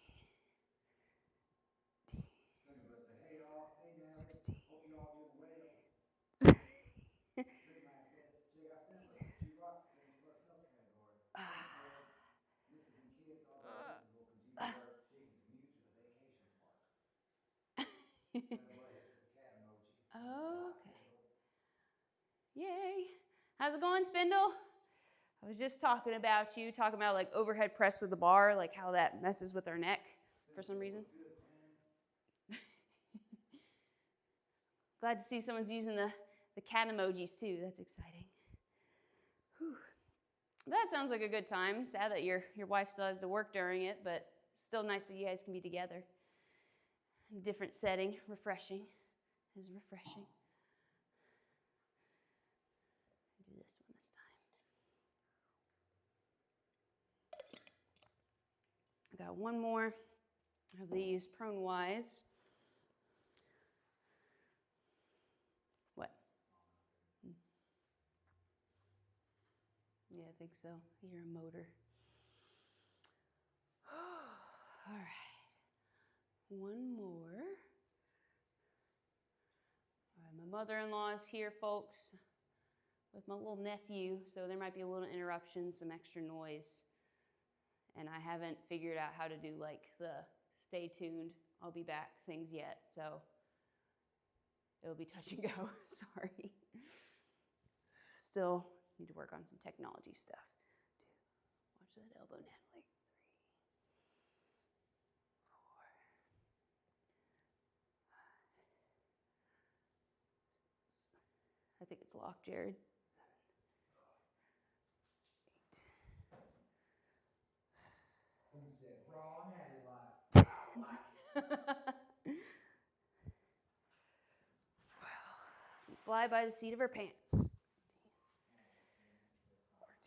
15. Then we'll say, hey y'all, hey Natalie, 16. hope you all doing well. Big man said, J.I. Spindler, 2 bucks, Friends Plus Health category. Thanks, Ted. Mrs. and kids, although Mrs. will continue to work, she can commute to the vacation park. Spindler hits with the cat emoji. Oh, okay. Spindle. Yay. How's it going, Spindle? I was just talking about you, talking about like overhead press with the bar, like how that messes with our neck for some reason. Good, man. Glad to see someone's using the cat emojis too. That's exciting. Whew. That sounds like a good time. Sad that your wife still has to work during it, but still nice that you guys can be together. Different setting, refreshing. It is refreshing. Do this one this time. I got one more of these prone Ys. What? Yeah, I think so. I hear a motor. All right. One more. All right, my mother-in-law is here, folks, with my little nephew, so there might be a little interruption, some extra noise. And I haven't figured out how to do like the stay tuned, I'll be back things yet, so it'll be touch and go. Sorry. Still need to work on some technology stuff. Watch that elbow, Natalie. 3, 4, 5, 6. I think it's locked, Jared. 7, 8. Who said raw natty life? We fly by the seat of our pants.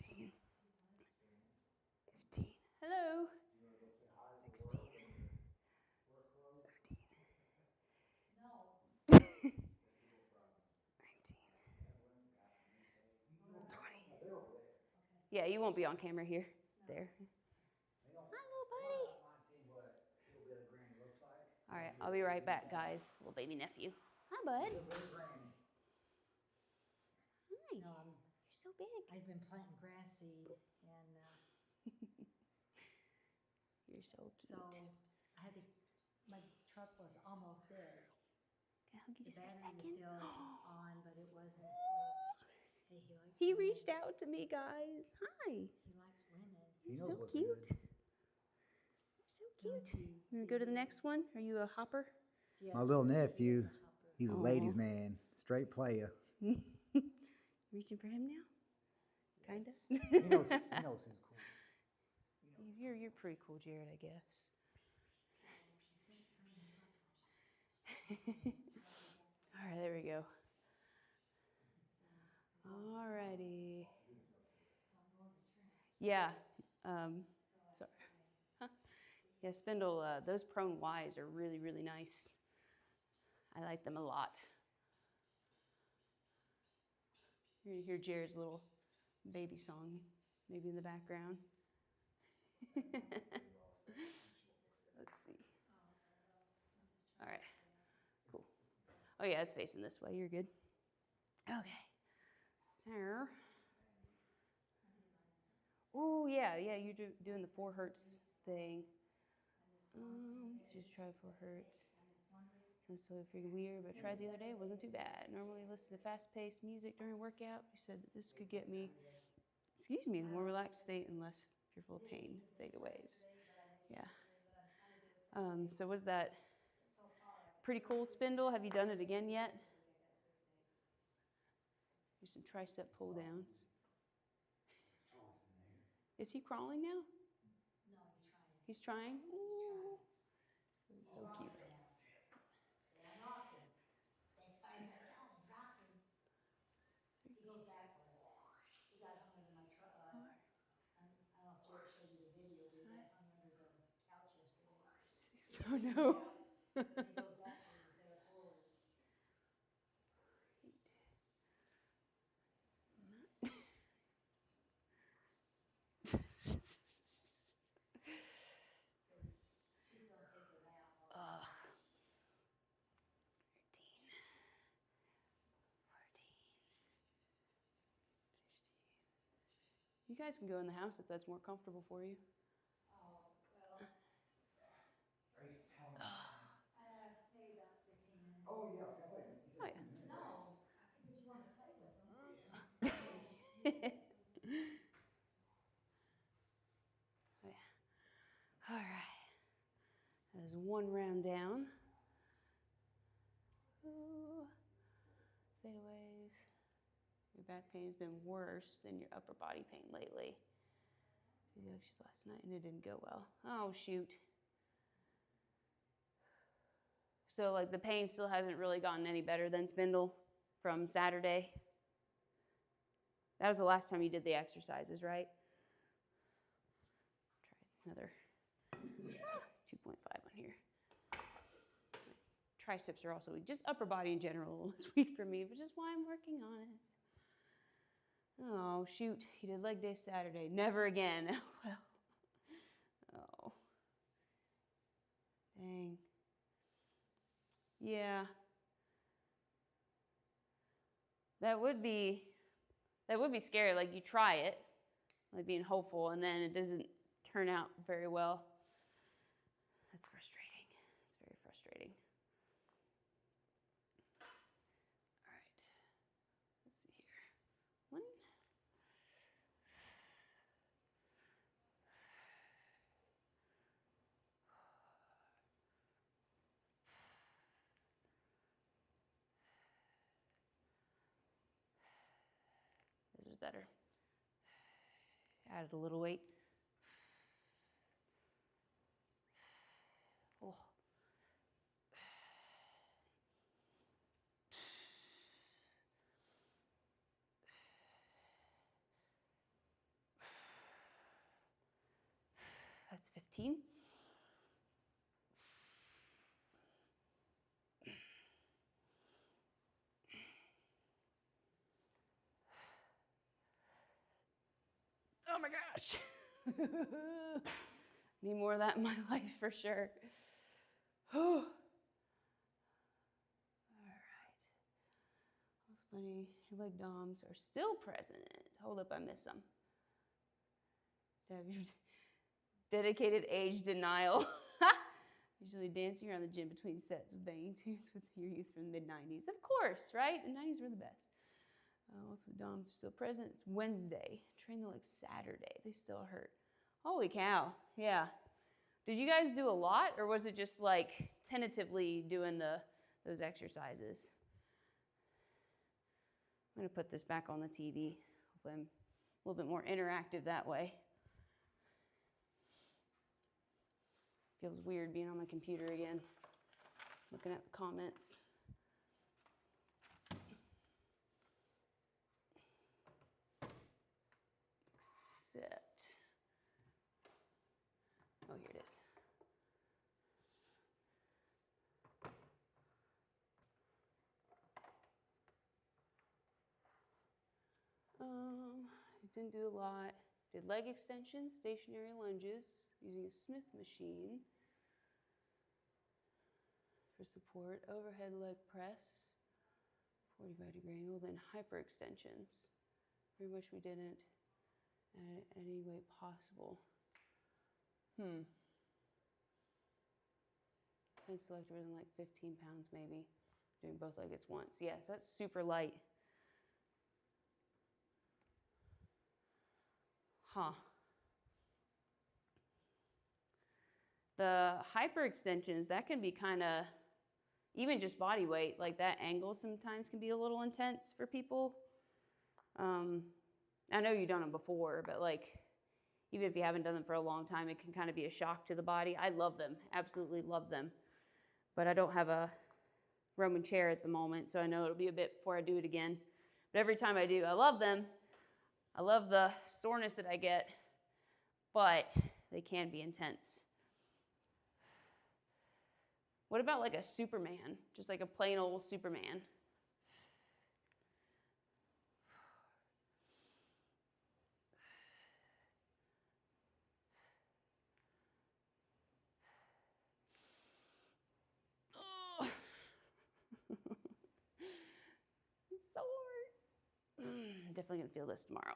14. 15. Hello. 16. 17. No. 19. 20. Yeah, you won't be on camera here. There. Hi, little buddy. All right, I'll be right back, guys. Little baby nephew. Hi, bud. Hi. No, You're so big. I've been planting grass seed, and You're so cute. so I had to. My truck was almost dead. Can I hug you The just for a battery was second? still on, but it wasn't. Hey, he likes. He women. reached out to me, guys. Hi. He likes women. He You're knows so what's cute. good. You're so cute. Don't you You want to go to the next one? Are you a hopper? Yes, My little he is nephew, a hopper. he's a Aw. ladies' man, straight player. Reaching for him now? Kinda. He knows who's cool. You're pretty cool, Jared, I guess. All right, there we go. All righty. Yeah. Sorry. Huh. Yeah, Spindle, those prone Ys are really, really nice. I like them a lot. You're going to hear Jared's little baby song maybe in the background. Let's see. All right. Cool. Oh, yeah, it's facing this way. You're good. Okay. So. Oh, yeah, you're doing the 4 hertz thing. Let's just try 4 hertz. Sounds totally freaking weird, but I tried the other day. It wasn't too bad. Normally I listen to fast-paced music during a workout. You said that this could get me, a more relaxed state and less If you're full of pain, theta waves. Yeah. So was that pretty cool, Spindle? Have you done it again yet? Do some tricep pull downs. Is he crawling now? No, He's he's trying. trying? Ooh. He's So cute. rocking now. See, I'm rocking. That's fine right now. He's rocking. He goes backwards. He got hung under my truck. I don't know if Jared showed you the video, but he got hung under the couch yesterday. Oh no. He goes backwards instead of forwards. So she's gonna take a nap. Ugh. 13, 14. You guys can go in the house if that's more comfortable for you. Oh, well, Grace, tell him. maybe about 15 minutes. Oh, yeah, okay, I thought you Oh, said yeah. 15 minutes. No, I figured you wanted to play with him. Oh, yeah. All right. That is one round down. Ooh. Theta waves. Your back pain has been worse than your upper body pain lately. Did the lectures last night and it didn't go well. Oh, shoot. So, like, the pain still hasn't really gotten any better than Spindle from Saturday? That was the last time you did the exercises, right? Try another 2.5 on here. Triceps are also weak. Just upper body in general is weak for me, which is why I'm working on it. Oh, shoot. He did leg day Saturday. Never again. Well. Oh. Dang. Yeah. That would be scary. Like, you try it, like being hopeful, and then it doesn't turn out very well. That's frustrating. It's very frustrating. All right. Let's see here. One. This is better. Added a little weight. Oh. That's 15. Oh my gosh. Need more of that in my life for sure. All right. That's funny. Your leg DOMs are still present. Hold up, I missed some. Have your dedicated age denial. Usually dancing around the gym between sets of banging tunes with your youth from the mid-90s. Of course, right? The 90s were the best. Also, DOMs are still present. It's Wednesday. Train till like Saturday. They still hurt. Holy cow. Yeah. Did you guys do a lot, or was it just like tentatively doing those exercises? I'm going to put this back on the TV. Hopefully I'm a little bit more interactive that way. Feels weird being on my computer again, looking at the comments. Except, oh, here it is. Didn't do a lot. Did leg extensions, stationary lunges, using a Smith machine for support, overhead leg press, 45-degree angle, then hyperextensions. Pretty much we didn't add any weight possible. Pain selector within like 15 pounds maybe, doing both legs at once. Yes, that's super light. Huh. The hyperextensions, that can be kind of, even just body weight, like that angle sometimes can be a little intense for people. I know you've done them before, but like, even if you haven't done them for a long time, it can kind of be a shock to the body. I love them, absolutely love them. But I don't have a Roman chair at the moment, so I know it'll be a bit before I do it again. But every time I do, I love them. I love the soreness that I get, but they can be intense. What about like a Superman? Just like a plain old Superman. Oh. It's sore. Definitely gonna feel this tomorrow.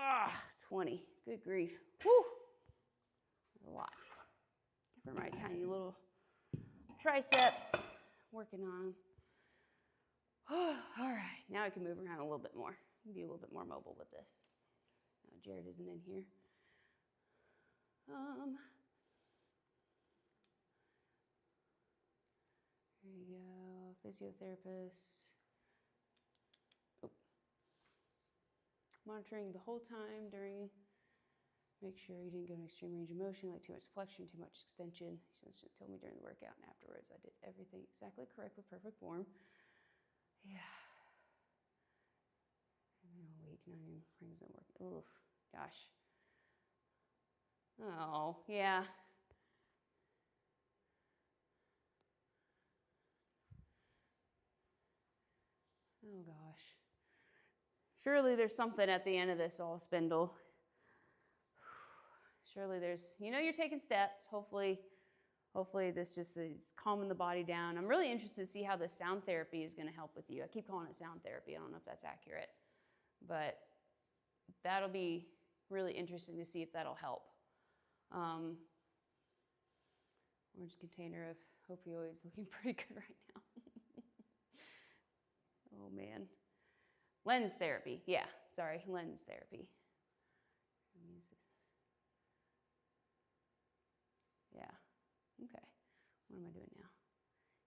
Ah, 20. Good grief. Whew. A lot. For my tiny little triceps. Working on them. All right. Now I can move around a little bit more. Be a little bit more mobile with this. Now Jared isn't in here. There you go. Physiotherapist. Oh. Monitoring the whole time during. Make sure you didn't go in extreme range of motion, like too much flexion, too much extension. She told me during the workout and afterwards I did everything exactly correct with perfect form. Yeah. And then a week, 9 rings don't work. Oof, gosh. Oh, yeah. Oh, gosh. Surely there's something at the end of this all spindle. Surely there's, you're taking steps. Hopefully this just is calming the body down. I'm really interested to see how the sound therapy is going to help with you. I keep calling it sound therapy. I don't know if that's accurate. But that'll be really interesting to see if that'll help. Orange container of opioids looking pretty good right now. Oh, man. Lens therapy. Yeah, sorry, lens therapy. Yeah, okay. What am I doing now?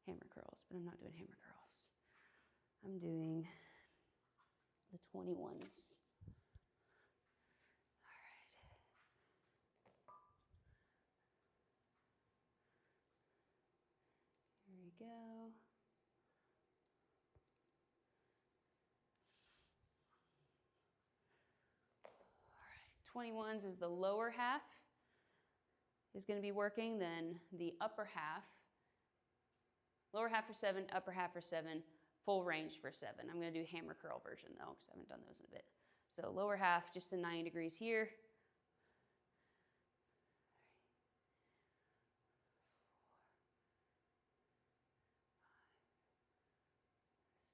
Hammer curls, but I'm not doing hammer curls. I'm doing the 21s. All right. There we go. All right, 21s is the lower half is going to be working, then the upper half. Lower half for 7, upper half for 7, full range for 7. I'm going to do hammer curl version though, because I haven't done those in a bit. So lower half just to 90 degrees here.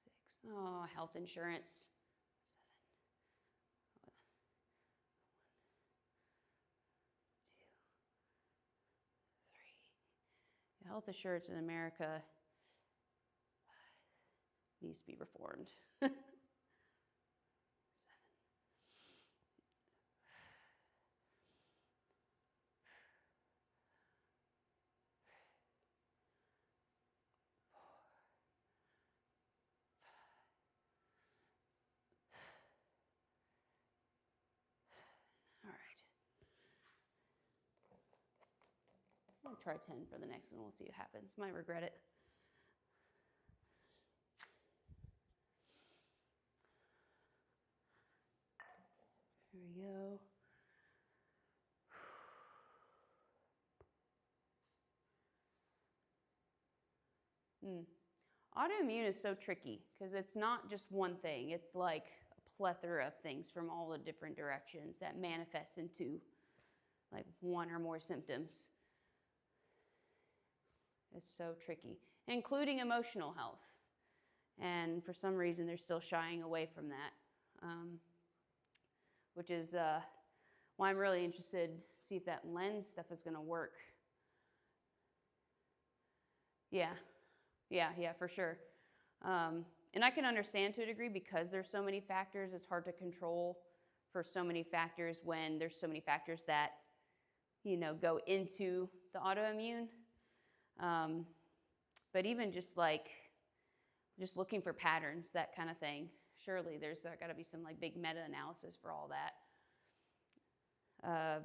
6. Oh, health insurance. 7. 1, 2, 3. Health insurance in America needs to be reformed. 7. All right. I'll try 10 for the next one. We'll see what happens. Might regret it. Here we go. Autoimmune is so tricky because it's not just one thing. It's like a plethora of things from all the different directions that manifest into like one or more symptoms. It's so tricky, including emotional health. And for some reason, they're still shying away from that, which is why I'm really interested to see if that lens stuff is going to work. Yeah, for sure. And I can understand to a degree because there's so many factors, it's hard to control for so many factors when there's so many factors that, go into the autoimmune. But even just looking for patterns, that kind of thing. Surely there's got to be some like big meta-analysis for all that.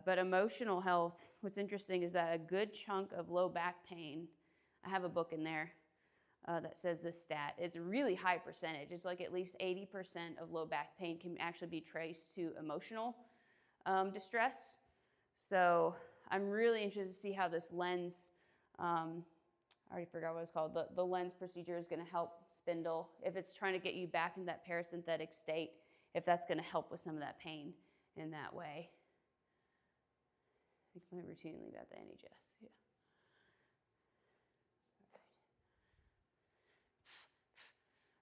But emotional health, what's interesting is that a good chunk of low back pain, I have a book in there that says this stat. It's a really high percentage. It's like at least 80% of low back pain can actually be traced to emotional distress. So I'm really interested to see how this lens, I already forgot what it's called, the lens procedure is going to help spindle. If it's trying to get you back into that parasympathetic state, if that's going to help with some of that pain in that way. I complain routinely about the NHS, yeah.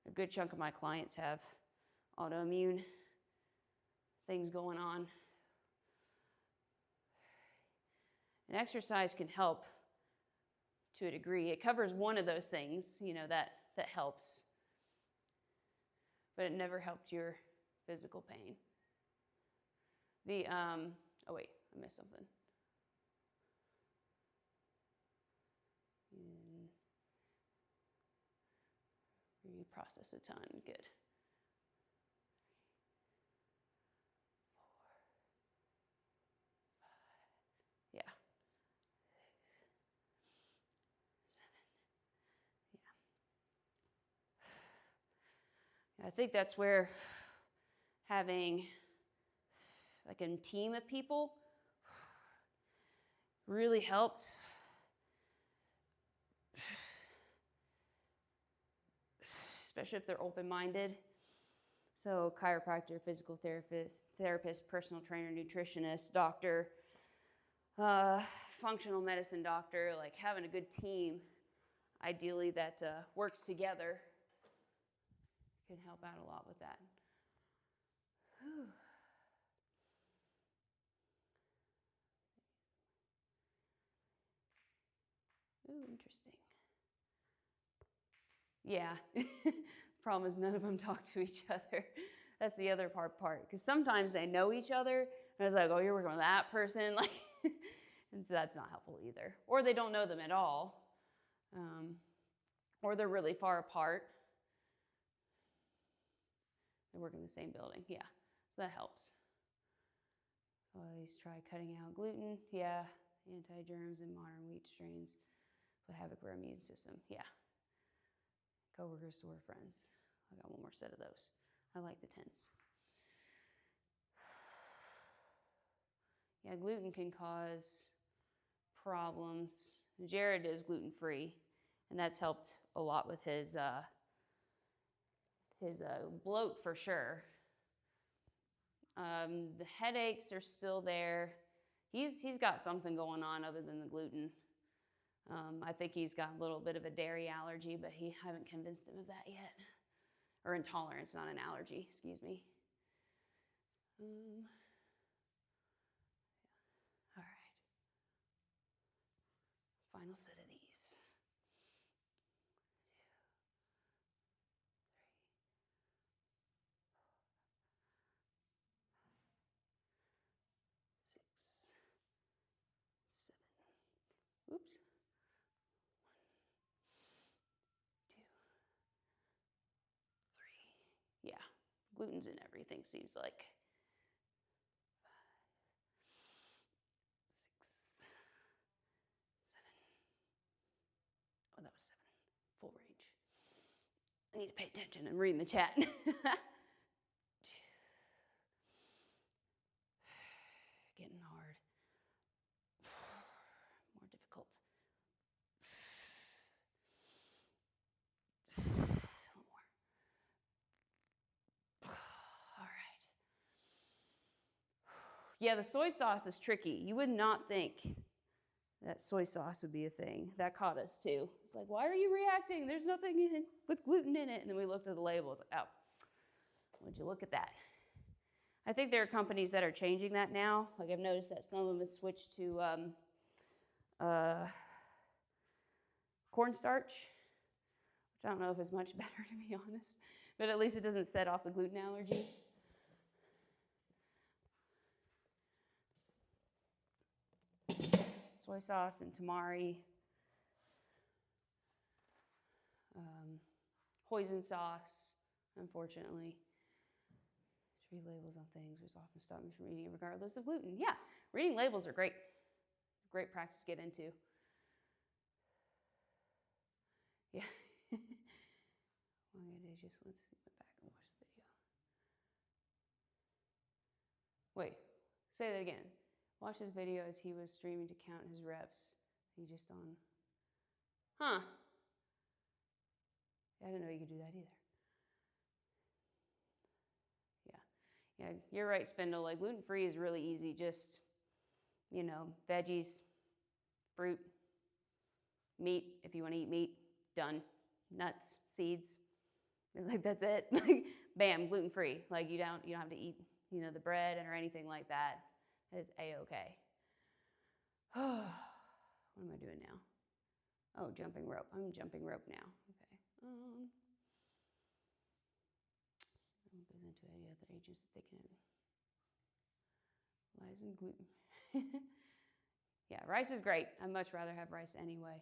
A good chunk of my clients have autoimmune things going on. And exercise can help to a degree. It covers one of those things, that helps. But it never helped your physical pain. Oh wait, I missed something. Reprocess a ton, good. 4, 5, yeah. 7, yeah. I think that's where having like a team of people really helps. Especially if they're open-minded. So chiropractor, physical therapist, personal trainer, nutritionist, doctor, functional medicine doctor, like having a good team, ideally that works together, can help out a lot with that. Whew. Ooh, interesting. Yeah. Problem is none of them talk to each other. That's the other part, because sometimes they know each other, and it's like, oh, you're working with that person, like, and so that's not helpful either. Or they don't know them at all, or they're really far apart. They work in the same building, yeah, so that helps. Always try cutting out gluten, yeah, anti-germs in modern wheat strains will havoc with our immune system, yeah. Coworkers to work friends. I got one more set of those. I like the 10s. Yeah, gluten can cause problems. Jared is gluten-free, and that's helped a lot with his bloat for sure. The headaches are still there. He's got something going on other than the gluten. I think he's got a little bit of a dairy allergy, but I haven't convinced him of that yet. Or intolerance, not an allergy, excuse me. All right. Final set of these. 2, 3, 4, 5, 6, 7. Oops. 1, 2, 3. Yeah, gluten's in everything, seems like. 5, 6, 7. Oh, that was 7. Full range. I need to pay attention and read in the chat. 2. Getting hard. More difficult. 1 more. All right. Yeah, the soy sauce is tricky. You would not think that soy sauce would be a thing. That caught us too. It's like, why are you reacting? There's nothing with gluten in it. And then we looked at the label. It's like, oh, would you look at that? I think there are companies that are changing that now. Like I've noticed that some of them have switched to cornstarch, which I don't know if is much better, to be honest. But at least it doesn't set off the gluten allergy. Soy sauce and tamari. Hoisin sauce, unfortunately. Read labels on things, which often stop me from eating it regardless of gluten. Yeah, reading labels are great. Great practice to get into. Yeah. One day just wants to sit back and watch the video. Wait, say that again. Watch this video as he was streaming to count his reps. He just on. Huh. I didn't know you could do that either. Yeah, you're right, Spindle. Like gluten-free is really easy. Just, veggies, fruit, meat, if you want to eat meat, done. Nuts, seeds, like that's it. Like, bam, gluten-free. Like you don't have to eat, the bread or anything like that. That is a-okay. What am I doing now? Oh, jumping rope. I'm jumping rope now. Okay. Goes into any other agents that they can. Lies in gluten. Yeah, rice is great. I'd much rather have rice anyway.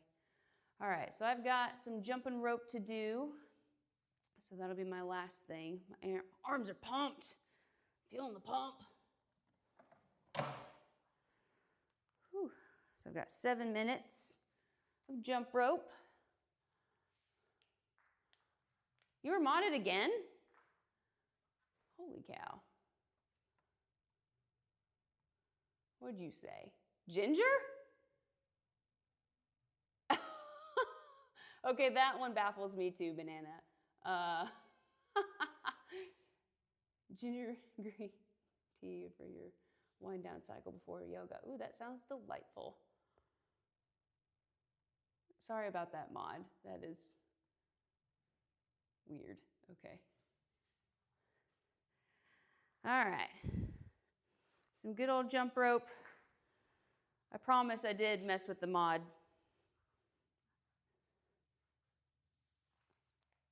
All right, so I've got some jumping rope to do. So that'll be my last thing. My arms are pumped. Feeling the pump. Whew. So I've got 7 minutes of jump rope. You were modded again? Holy cow. What'd you say? Ginger? Okay, that one baffles me too, Banana. Ginger green tea for your wind down cycle before yoga. Ooh, that sounds delightful. Sorry about that mod. That is weird. Okay. All right. Some good old jump rope. I promise I did mess with the mod.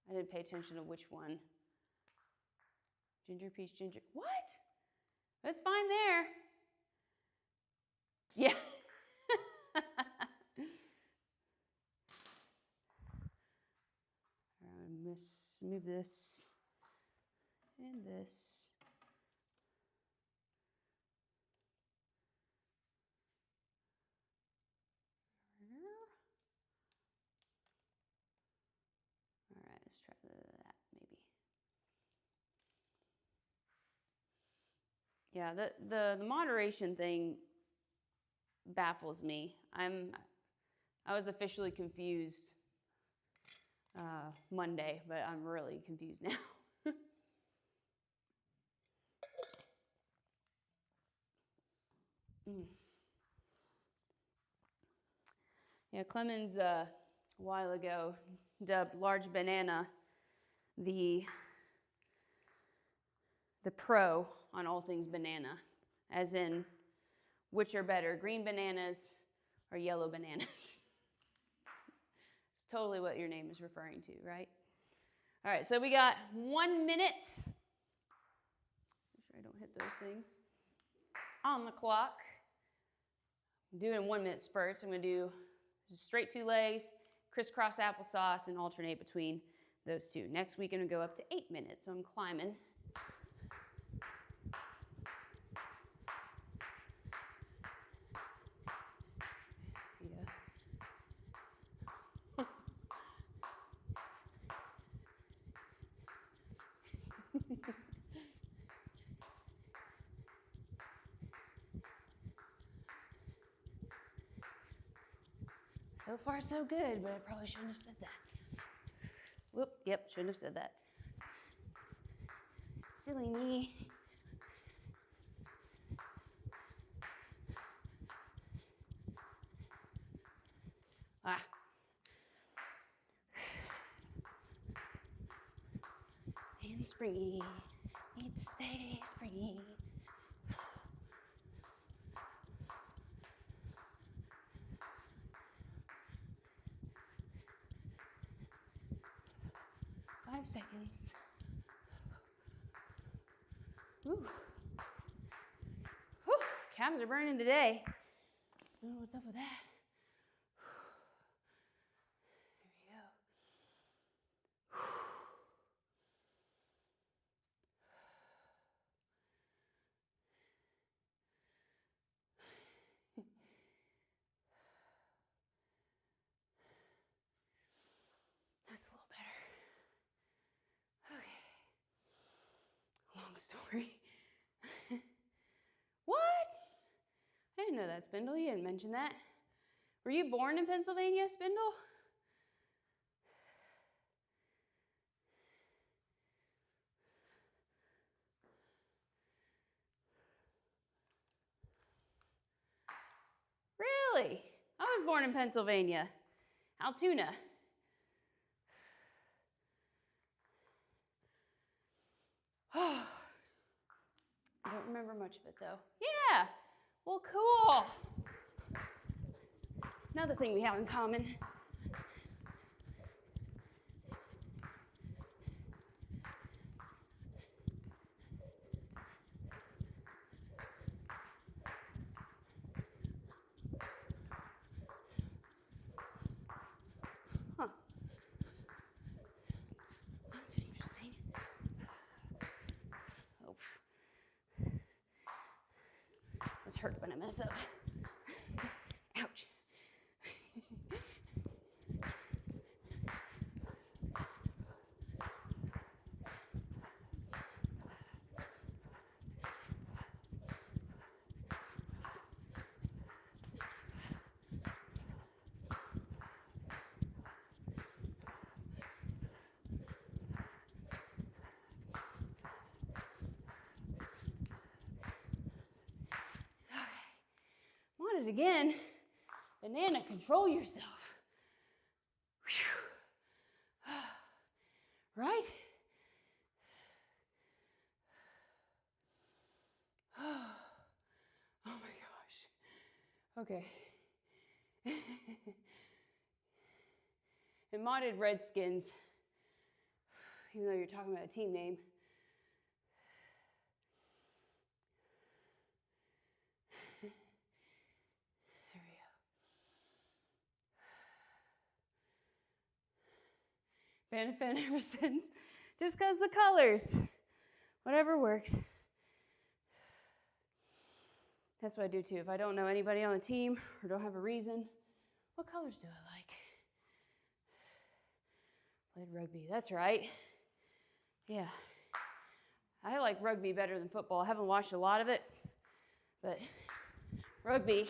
I didn't pay attention to which one. Ginger, peach, ginger. What? That's fine there. Yeah. Move this and this. All right, let's try that maybe. Yeah, the moderation thing baffles me. I was officially confused Monday, but I'm really confused now. Yeah, Clemens a while ago dubbed large banana the pro on all things banana, as in which are better, green bananas or yellow bananas. It's totally what your name is referring to, right? All right, so we got 1 minute. Make sure I don't hit those things. On the clock. I'm doing 1 minute spurts. I'm going to do straight 2 legs, crisscross applesauce, and alternate between those two. Next week, I'm going to go up to 8 minutes, so I'm climbing. So far, so good, but I probably shouldn't have said that. Whoop, yep, shouldn't have said that. Silly me. Ah. Staying springy. Need to stay springy. Five seconds. Whew. Whew. Calves are burning today. I don't know what's up with that. There we go. That's a little better. Okay. Long story. What? I didn't know that, Spindle. You didn't mention that. Were you born in Pennsylvania, Spindle? Really? I was born in Pennsylvania, Altoona. I don't remember much of it though. Yeah, well, cool. Another thing we have in common. Huh. That's interesting. Oh. It's hurt when I mess up. Ouch. Want it again? Banana, control yourself. Whew. Right? Oh my gosh. Okay. And modded Redskins, even though you're talking about a team name. There we go. Been a fan ever since. Just because the colors. Whatever works. That's what I do too. If I don't know anybody on the team or don't have a reason, what colors do I like? Played rugby, that's right. Yeah. I like rugby better than football. I haven't watched a lot of it, but rugby is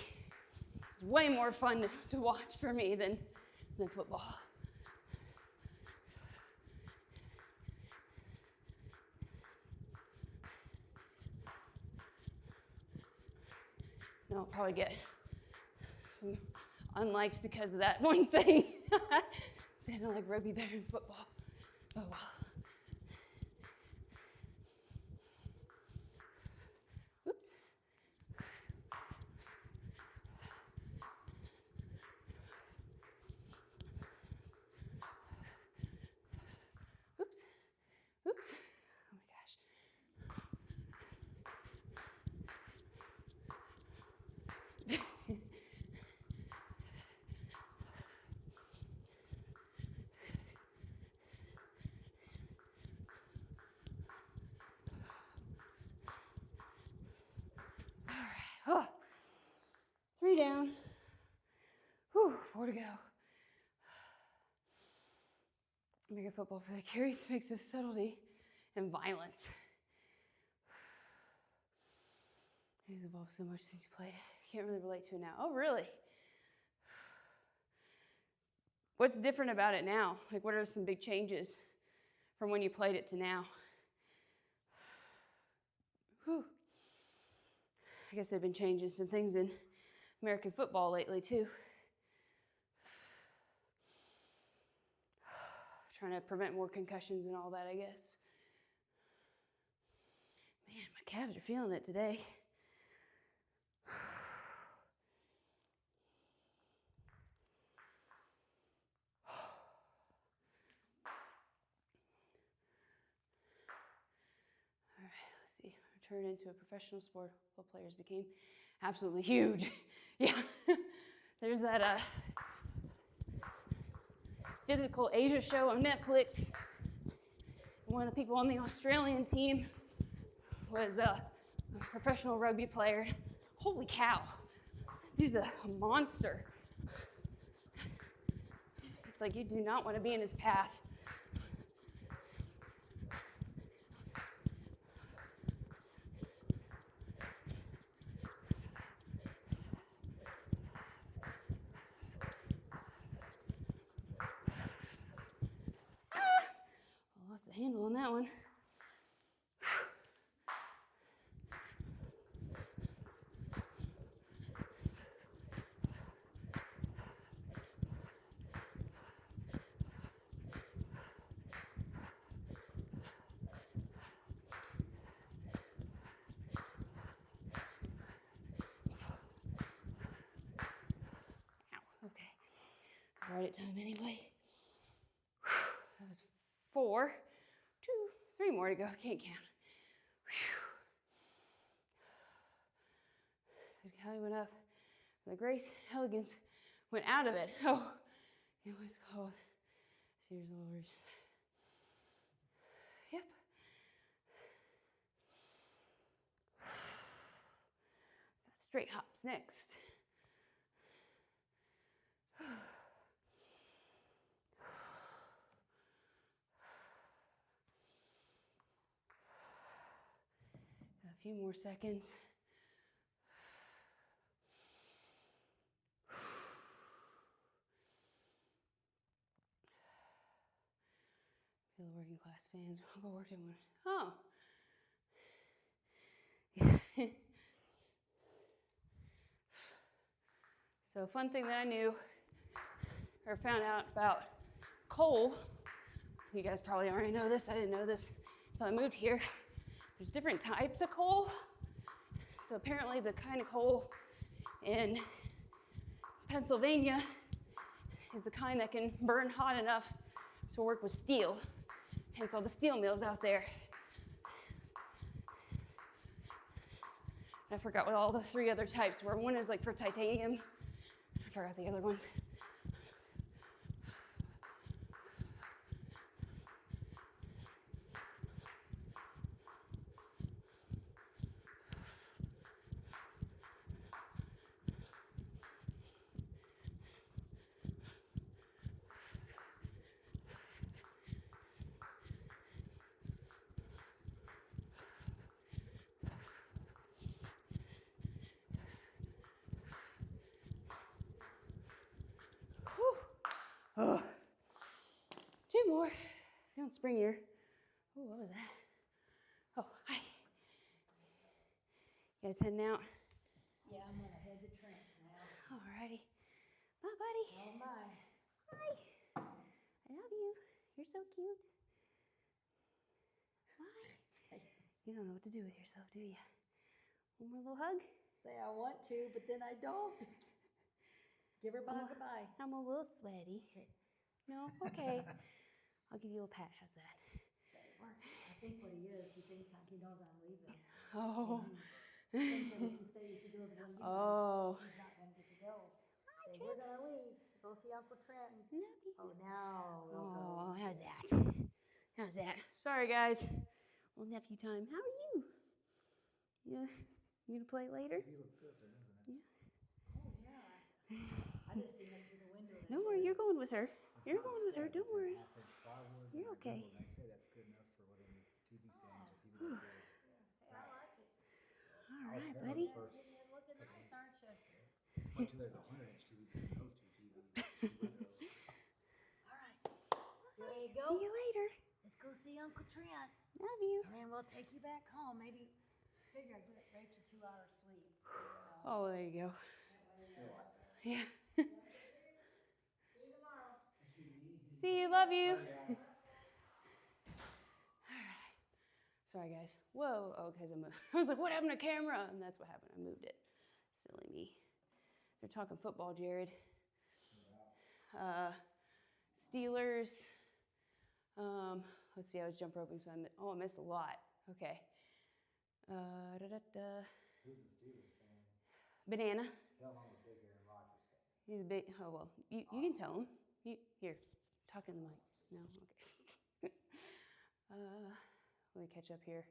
way more fun to watch for me than football. No, I'll probably get some unlikes because of that one thing. I don't like rugby better than football. Oh well. Oops. Oops. Oops. Oh my gosh. Oh, 3 down. Whew, 4 to go. American football for the carries mix of subtlety and violence. He's evolved so much since you played it. Can't really relate to it now. Oh, really? What's different about it now? Like, what are some big changes from when you played it to now? Whew. I guess they've been changing some things in American football lately, too. trying to prevent more concussions and all that, I guess. Man, my calves are feeling it today. All right, let's see. Turn into a professional sport. Football players became absolutely huge. Yeah, there's that physical Asia show on Netflix. One of the people on the Australian team was a professional rugby player. Holy cow, dude's a monster. It's like you do not want to be in his path. I lost the handle on that one. Okay, right at time anyway. That was 4, 2, 3 more to go. Can't count. Callie went up. The grace, elegance went out of it. Oh, it was called Sears Lower. Yep. Got straight hops next. Got a few more seconds. Feel the working class fans. I'll go work in one. Oh. So, fun thing that I knew or found out about coal. You guys probably already know this. I didn't know this until I moved here. There's different types of coal. So apparently the kind of coal in Pennsylvania is the kind that can burn hot enough to work with steel. Hence all the steel mills out there. I forgot what all the 3 other types were. One is like for titanium. I forgot the other ones. Oh. 2 more. Feeling springier. Oh, what was that? Oh, hi. You guys heading out? Yeah, I'm gonna head to Trent's now. Alrighty. Bye, buddy. Oh my. Hi. I love you. You're so cute. Bye. You don't know what to do with yourself, do you? One more little hug? Say I want to, but then I don't. Give her a goodbye. I'm a little sweaty. No? Okay. I'll give you a little pat. How's that? I think what he is, he thinks he knows I'm leaving. Oh. Thinks that if he stays, if he goes one week, Oh. he's not going to get to go. Say, we're going to leave. Go see Uncle Trent. Love you. Oh, now we'll Oh, go. how's that? How's that? Sorry, guys. Little nephew time. How are you? Yeah. You gonna play later? You look good there, doesn't it? Yeah. Oh, yeah. I just seen it through the window. Don't worry, you're going with her. It's You're not a going with her. stud, Don't it's an worry. half-inch plywood You're and a okay. gimbal, and they say that's good enough for what any TV stands or TV would do. Hey, I like it. All I was right, paranoid buddy. at first. You're looking nice, aren't you? Wait till there's a 100-inch TV between those 2 TVs. 2 windows. All right. You ready to go? See you later. Let's go see Uncle Trent. Love you. And then we'll take you back home. Maybe figure I'd get Rachel 2 hours sleep. Oh, there you go. Yeah. See you tomorrow. See you. Love you. Yeah. Sorry, guys. Whoa. Oh, because I was like, what happened to camera? And that's what happened. I moved it. Silly me. They're talking football, Jared. Steelers. Let's see, I was jump roping, so I missed a lot. Okay. Who's the Steelers fan? Banana. Tell him I'm a big Aaron Rodgers fan. He's a big, oh, well, you can tell him. Here, talk in the mic. No? Okay. Let me catch up here.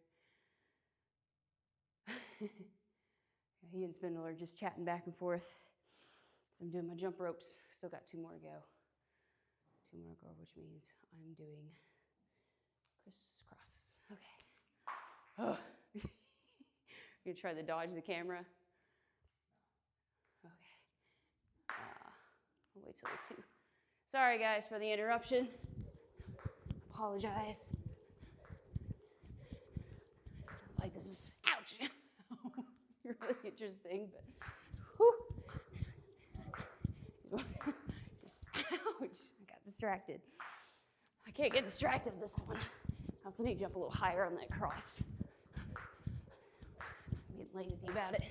He and Spindle are just chatting back and forth. So I'm doing my jump ropes. Still got 2 more to go. 2 more to go, which means I'm doing crisscross. Okay. Oh. You gonna try to dodge the camera? Okay. I'll wait till the 2. Sorry, guys, for the interruption. Apologize. Like this is, ouch. You're really interesting, but whew. Just, ouch. I got distracted. I can't get distracted with this one. I also need to jump a little higher on that cross. I'm getting lazy about it.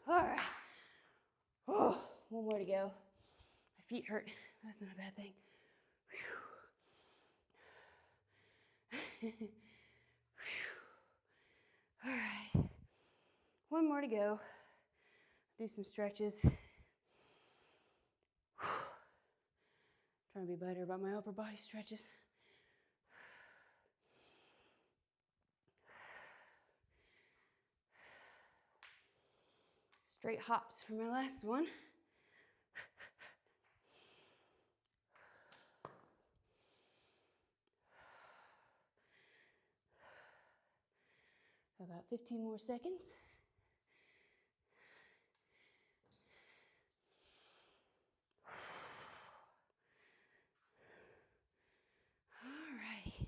All right. Oh, 1 more to go. My feet hurt. That's not a bad thing. All right. 1 more to go. Do some stretches. Trying to be better about my upper body stretches. Straight hops for my last one. About 15 more seconds. All righty.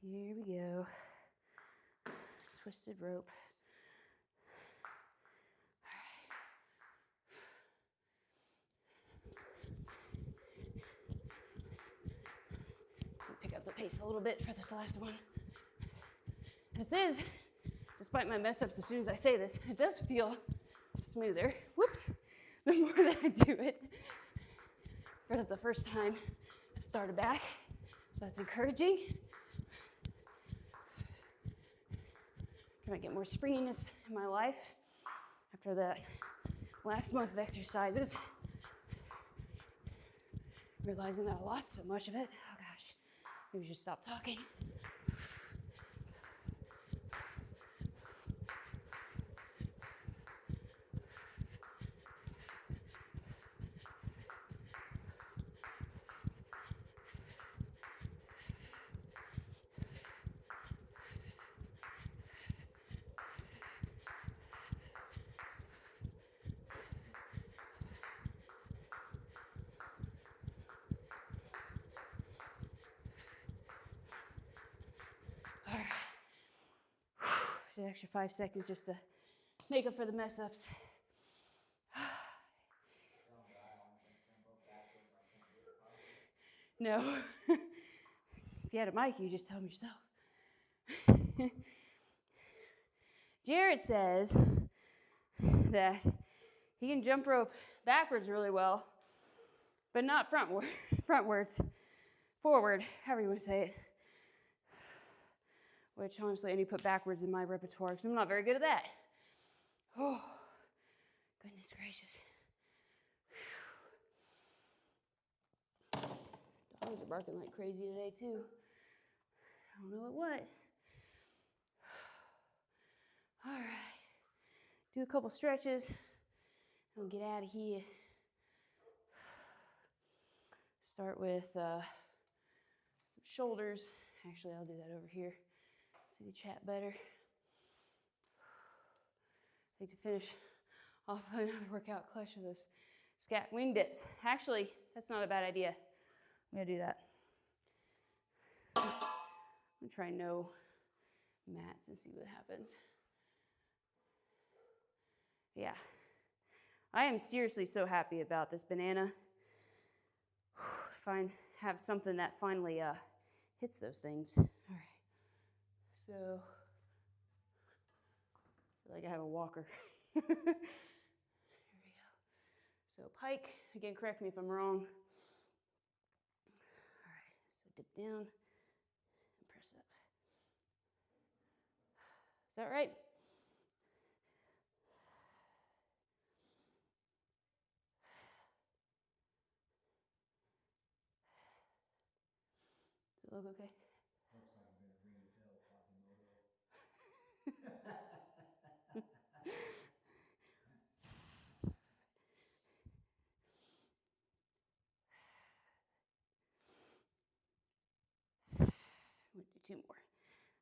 Here we go. Twisted rope. Pick up the pace a little bit for this last one. This is, despite my mess ups as soon as I say this, it does feel smoother. Whoops. The more that I do it. That is the first time I started back, so that's encouraging. Trying to get more springiness in my life after that last month of exercises. Realizing that I lost so much of it. Oh gosh, maybe we should stop talking. An extra 5 seconds just to make up for the mess ups. No. If you had a mic, you just tell them yourself. Jared says that he can jump rope backwards really well, but not frontwards, forward, however you want to say it. Which honestly I need to put backwards in my repertoire because I'm not very good at that. Oh, goodness gracious. Dogs are barking like crazy today too. I don't know what. All right. Do a couple stretches, I'll get out of here. Start with some shoulders. Actually, I'll do that over here. See the chat better. I think to finish off another workout clutch of those scat wing dips. Actually, that's not a bad idea. I'm gonna do that. I'm gonna try no mats and see what happens. Yeah. I am seriously so happy about this banana. Have something that finally hits those things. All right. So, I feel like I have a walker. There we go. So pike, again, correct me if I'm wrong. All right, so dip down and press up. Is that right? Does it look okay? Looks like a very green pill, Quasimodo. I'm gonna do 2 more.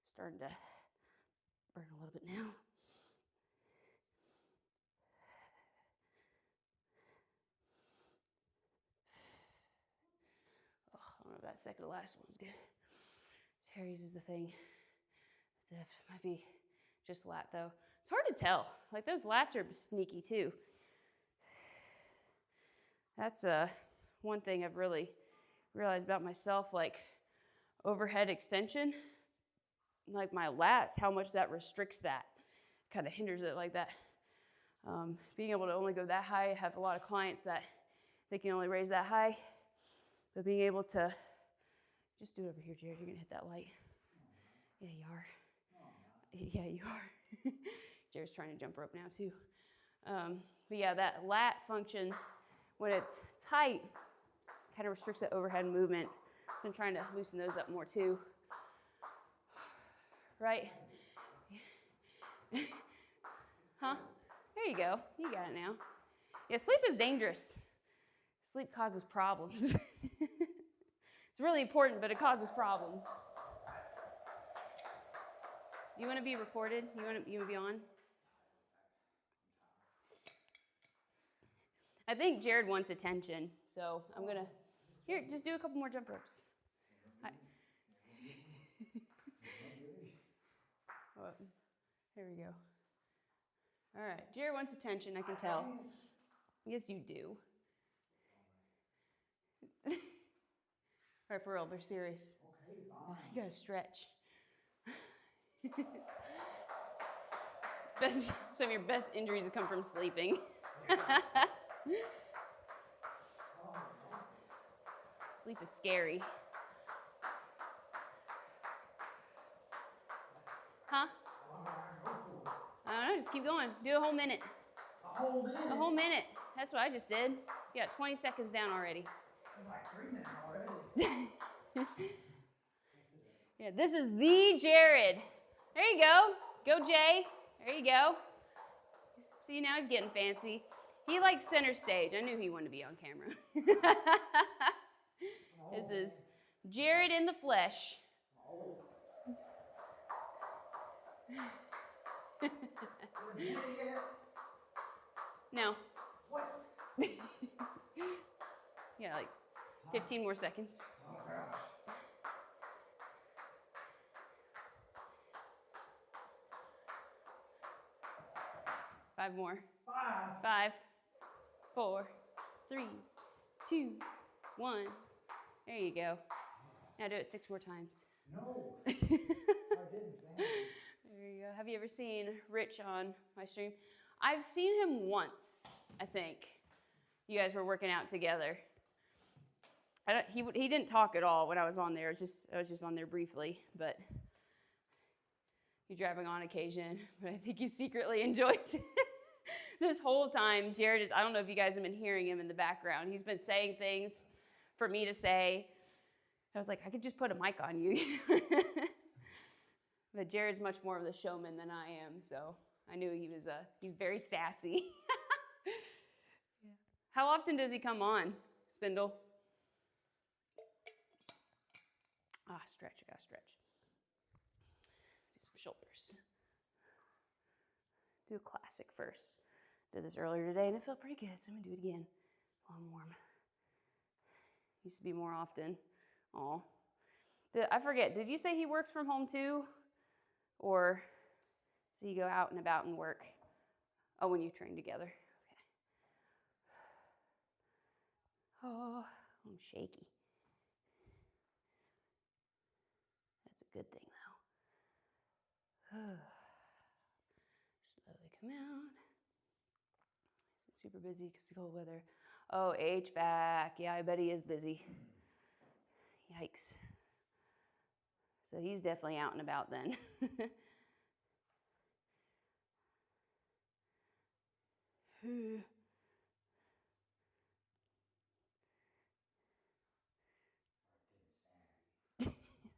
Starting to burn a little bit now. Oh, I don't know if that second to last one's good. Terry's is the thing. It might be just lat though. It's hard to tell. Like those lats are sneaky too. That's one thing I've really realized about myself, like overhead extension, like my lats, how much that restricts that, kind of hinders it like that. Being able to only go that high, I have a lot of clients that they can only raise that high, but being able to, just do it over here, Jared, you're gonna hit that light. Yeah, you are. Yeah, you are. Jared's trying to jump rope now too. But yeah, that lat function, when it's tight, kind of restricts that overhead movement. I'm trying to loosen those up more too. Right? Huh? There you go. You got it now. Yeah, sleep is dangerous. Sleep causes problems. It's really important, but it causes problems. You want to be recorded? You want to be on? I think Jared wants attention, so I'm gonna, here, just do a couple more jump ropes. Oh, here we go. All right, Jared wants attention, I can tell. Yes, you do. All right, for real, they're serious. Okay, fine. You gotta stretch. Some of your best injuries have come from sleeping. Sleep is scary. Huh? I don't know, just keep going. Do a whole minute. A whole minute? A whole minute. That's what I just did. You got 20 seconds down already. It's like 3 minutes already. Yeah, this is the Jared. There you go. Go, Jay. There you go. See, now he's getting fancy. He likes center stage. I knew he wanted to be on camera. This is Jared in the flesh. No. What? Yeah, like 15 more seconds. Oh, gosh. 5 more. 5. 5, 4, 3, 2, 1. There you go. Now do it 6 more times. No. I didn't, Sam. There you go. Have you ever seen Rich on my stream? I've seen him once, I think. You guys were working out together. He didn't talk at all when I was on there. I was just on there briefly, but he's driving on occasion. But I think he secretly enjoys it. This whole time, Jared is, I don't know if you guys have been hearing him in the background. He's been saying things for me to say. I was like, I could just put a mic on you. But Jared's much more of the showman than I am, so I knew he's very sassy. How often does he come on, Spindle? Ah, stretch, I gotta stretch. Do some shoulders. Do a classic first. Did this earlier today and it felt pretty good, so I'm gonna do it again while I'm warm. Used to be more often. Aw. I forget, did you say he works from home too? Or does he go out and about and work? Oh, when you train together. Okay. Oh, I'm shaky. That's a good thing though. Slowly come out. It's been super busy because of the cold weather. Oh, HVAC. Yeah, I bet he is busy. Yikes. So he's definitely out and about then.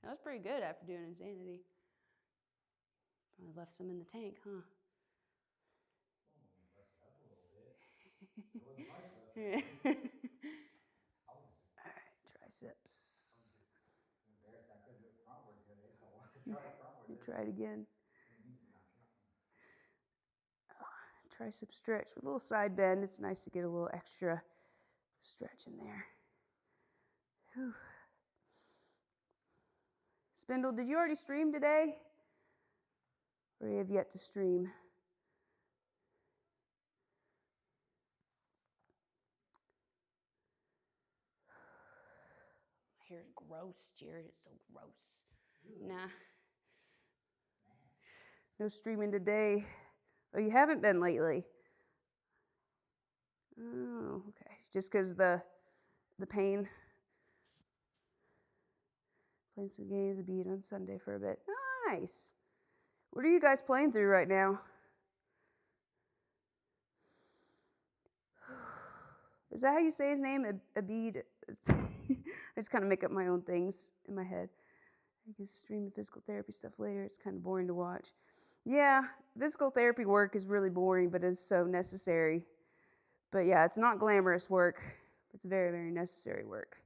That was pretty good after doing Insanity. Probably left some in the tank, huh? Well, mess it up a little bit. It wasn't my stuff. I was just. All right, triceps. Embarrassed I couldn't do it frontward today, so I wanted to try it frontward. You try it again. Didn't mean to knock you out. Tricep stretch with a little side bend. It's nice to get a little extra stretch in there. Whew. Spindle, did you already stream today? Or you have yet to stream? My hair is gross, Jared. It's so gross. Nah. No streaming today. Oh, you haven't been lately? Oh, okay. Just because the pain. Playing some games, a beat on Sunday for a bit. Nice. What are you guys playing through right now? Is that how you say his name? Abid? I just kind of make up my own things in my head. I guess stream the physical therapy stuff later. It's kind of boring to watch. Yeah, physical therapy work is really boring, but it's so necessary. But yeah, it's not glamorous work. It's very, very necessary work.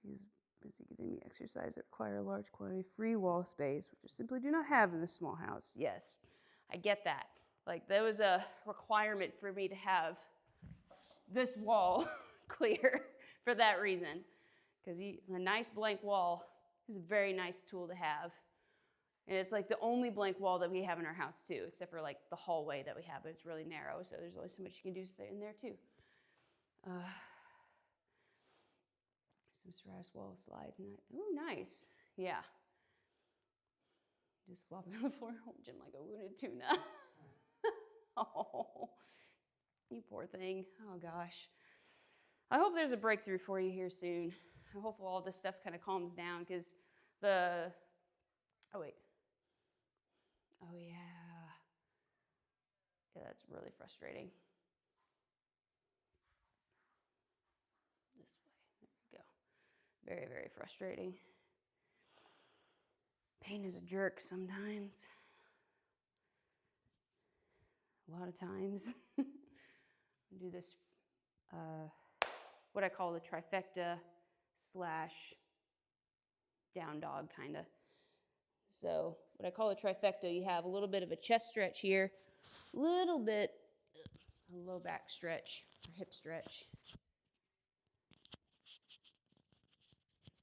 He's busy giving me exercise that require a large quantity of free wall space, which I simply do not have in this small house. Yes, I get that. Like, there was a requirement for me to have this wall clear for that reason. Because a nice blank wall is a very nice tool to have. And it's like the only blank wall that we have in our house too, except for like the hallway that we have, but it's really narrow, so there's only so much you can do in there too. Some stratus wall slides. Ooh, nice. Yeah. Just flopping on the floor, Jim like a wounded tuna. Oh, you poor thing. Oh gosh. I hope there's a breakthrough for you here soon. I hope all this stuff kind of calms down because oh wait. Oh yeah. Yeah, that's really frustrating. This way. There we go. Very, very frustrating. Pain is a jerk sometimes. A lot of times. I do this, what I call the trifecta / down dog, kind of. So what I call a trifecta, you have a little bit of a chest stretch here, a little bit a low back stretch or hip stretch.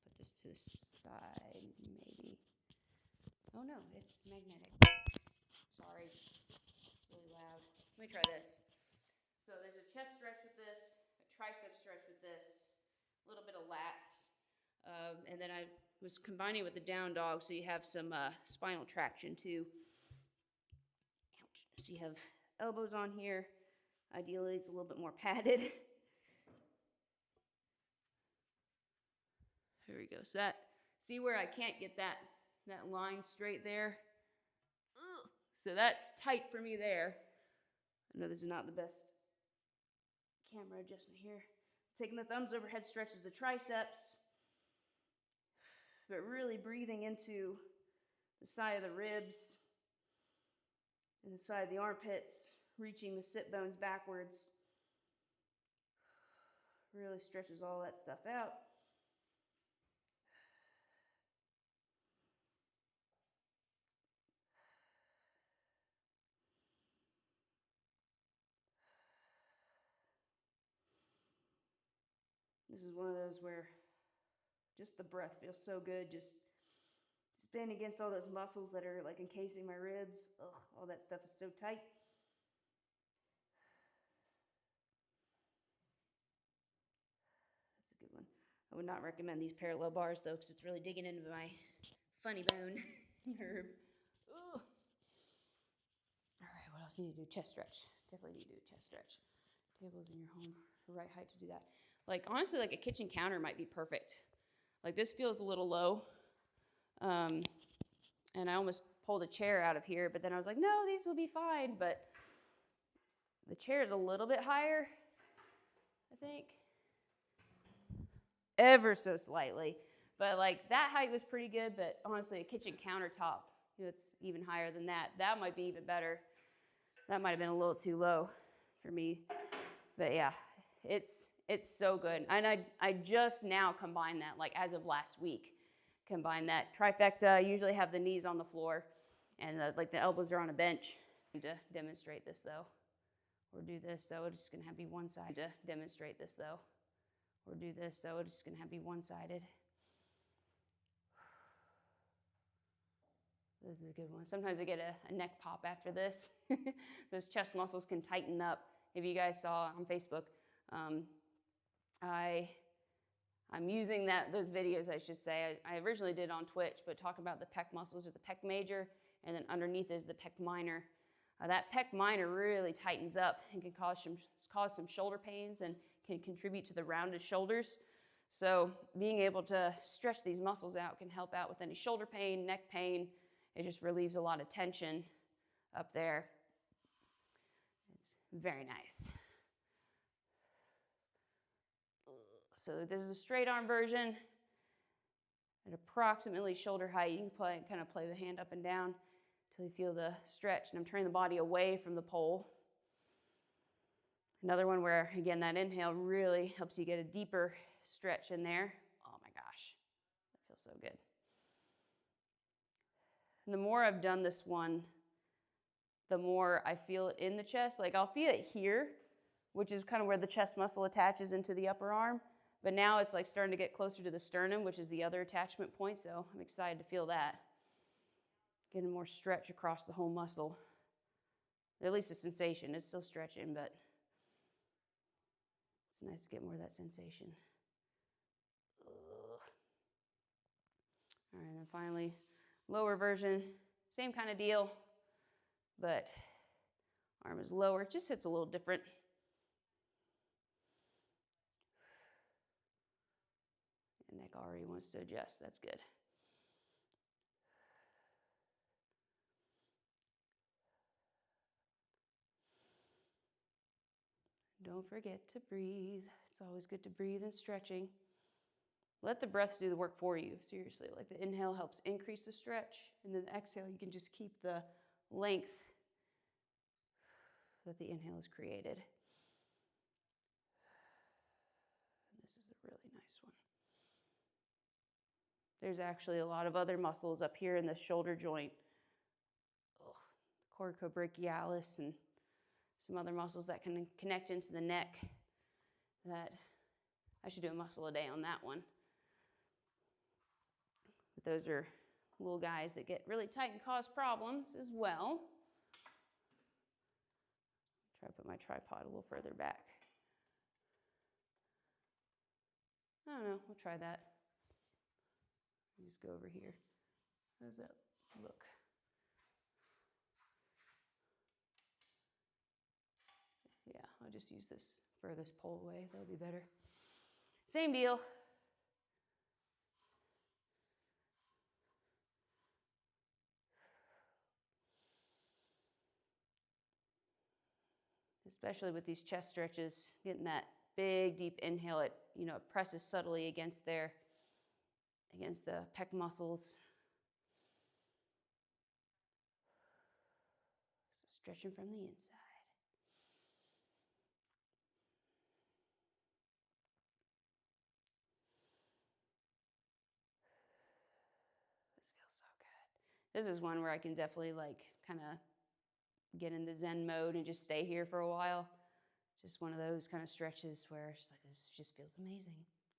Put this to the side, maybe. Oh no, it's magnetic. Sorry, it's really loud. Let me try this. So there's a chest stretch with this, a tricep stretch with this, a little bit of lats, and then I was combining with the down dog, so you have some spinal traction too. Ouch. So you have elbows on here. Ideally, it's a little bit more padded. There we go. So that, see where I can't get that line straight there? Ugh. So that's tight for me there. I know this is not the best camera adjustment here. Taking the thumbs overhead stretches the triceps, but really breathing into the side of the ribs and the side of the armpits, reaching the sit bones backwards. Really stretches all that stuff out. This is one of those where just the breath feels so good, just spin against all those muscles that are like encasing my ribs. Ugh, all that stuff is so tight. That's a good one. I would not recommend these parallel bars though, because it's really digging into my funny bone nerve. Ugh. All right, what else do you need to do? Chest stretch. Definitely need to do a chest stretch. Table is in your home, the right height to do that. Like honestly, like a kitchen counter might be perfect. Like this feels a little low. And I almost pulled a chair out of here, but then I was like, no, these will be fine. But the chair is a little bit higher, I think. Ever so slightly. But like that height was pretty good, but honestly, a kitchen countertop, it's even higher than that. That might be even better. That might have been a little too low for me. But yeah, it's so good. And I just now combined that, like as of last week, combine that trifecta. I usually have the knees on the floor and like the elbows are on a bench. To demonstrate this though, or do this, so it's just gonna have to be one side. To demonstrate this though, or do this, so it's just gonna have to be one-sided. This is a good one. Sometimes I get a neck pop after this. Those chest muscles can tighten up. If you guys saw on Facebook, I'm using those videos, I should say. I originally did on Twitch, but talk about the pec muscles or the pec major, and then underneath is the pec minor. That pec minor really tightens up and can cause some shoulder pains and can contribute to the rounded shoulders. So being able to stretch these muscles out can help out with any shoulder pain, neck pain. It just relieves a lot of tension up there. It's very nice. So this is a straight arm version at approximately shoulder height. You can kind of play the hand up and down until you feel the stretch. And I'm turning the body away from the pole. Another one where, again, that inhale really helps you get a deeper stretch in there. Oh my gosh, that feels so good. And the more I've done this one, the more I feel it in the chest. Like I'll feel it here, which is kind of where the chest muscle attaches into the upper arm. But now it's like starting to get closer to the sternum, which is the other attachment point. So I'm excited to feel that. Getting more stretch across the whole muscle. At least the sensation. It's still stretching, but it's nice to get more of that sensation. Ugh. All right, and then finally, lower version. Same kind of deal, but arm is lower. It just hits a little different. And neck already wants to adjust. That's good. Don't forget to breathe. It's always good to breathe and stretching. Let the breath do the work for you, seriously. Like the inhale helps increase the stretch, and then the exhale, you can just keep the length that the inhale has created. This is a really nice one. There's actually a lot of other muscles up here in the shoulder joint. Coracobrachialis and some other muscles that can connect into the neck that I should do a muscle a day on that one. But those are little guys that get really tight and cause problems as well. Try to put my tripod a little further back. I don't know, we'll try that. Just go over here. How does that look? Yeah, I'll just use this furthest pole away. That'll be better. Same deal. Especially with these chest stretches, getting that big, deep inhale, it presses subtly against the pec muscles. So stretching from the inside. This is one where I can definitely like kind of get into Zen mode and just stay here for a while. Just one of those kind of stretches where it's like, this just feels amazing.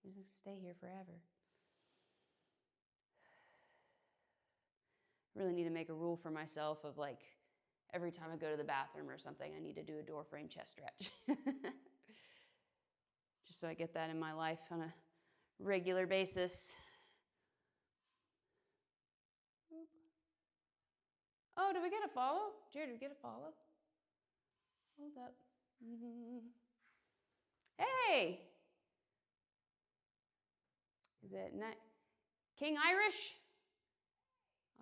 Just stay here forever. I really need to make a rule for myself of like, every time I go to the bathroom or something, I need to do a door frame chest stretch. Just so I get that in my life on a regular basis. Oh, did we get a follow? Jared, did we get a follow? Hold up. Hey! Is it King Irish?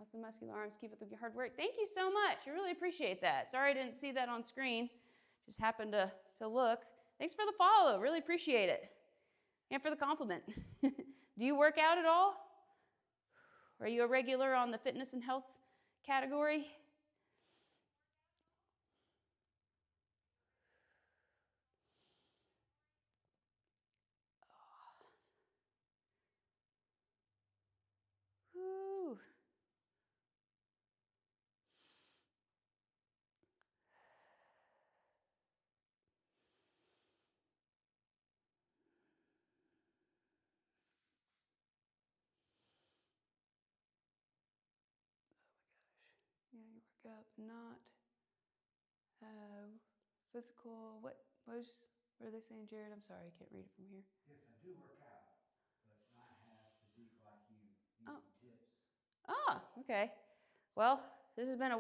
Awesome muscular arms. Keep up the hard work. Thank you so much. I really appreciate that. Sorry I didn't see that on screen. Just happened to look. Thanks for the follow. Really appreciate it. And for the compliment. Do you work out at all? Are you a regular on the fitness and health category? Whew. Yeah, you work up, not physical. What are they saying, Jared? I'm sorry, I can't read it from here. Yes, I do work out, but not have physique like you. Need Oh. some tips. Ah, okay. Well, this has been a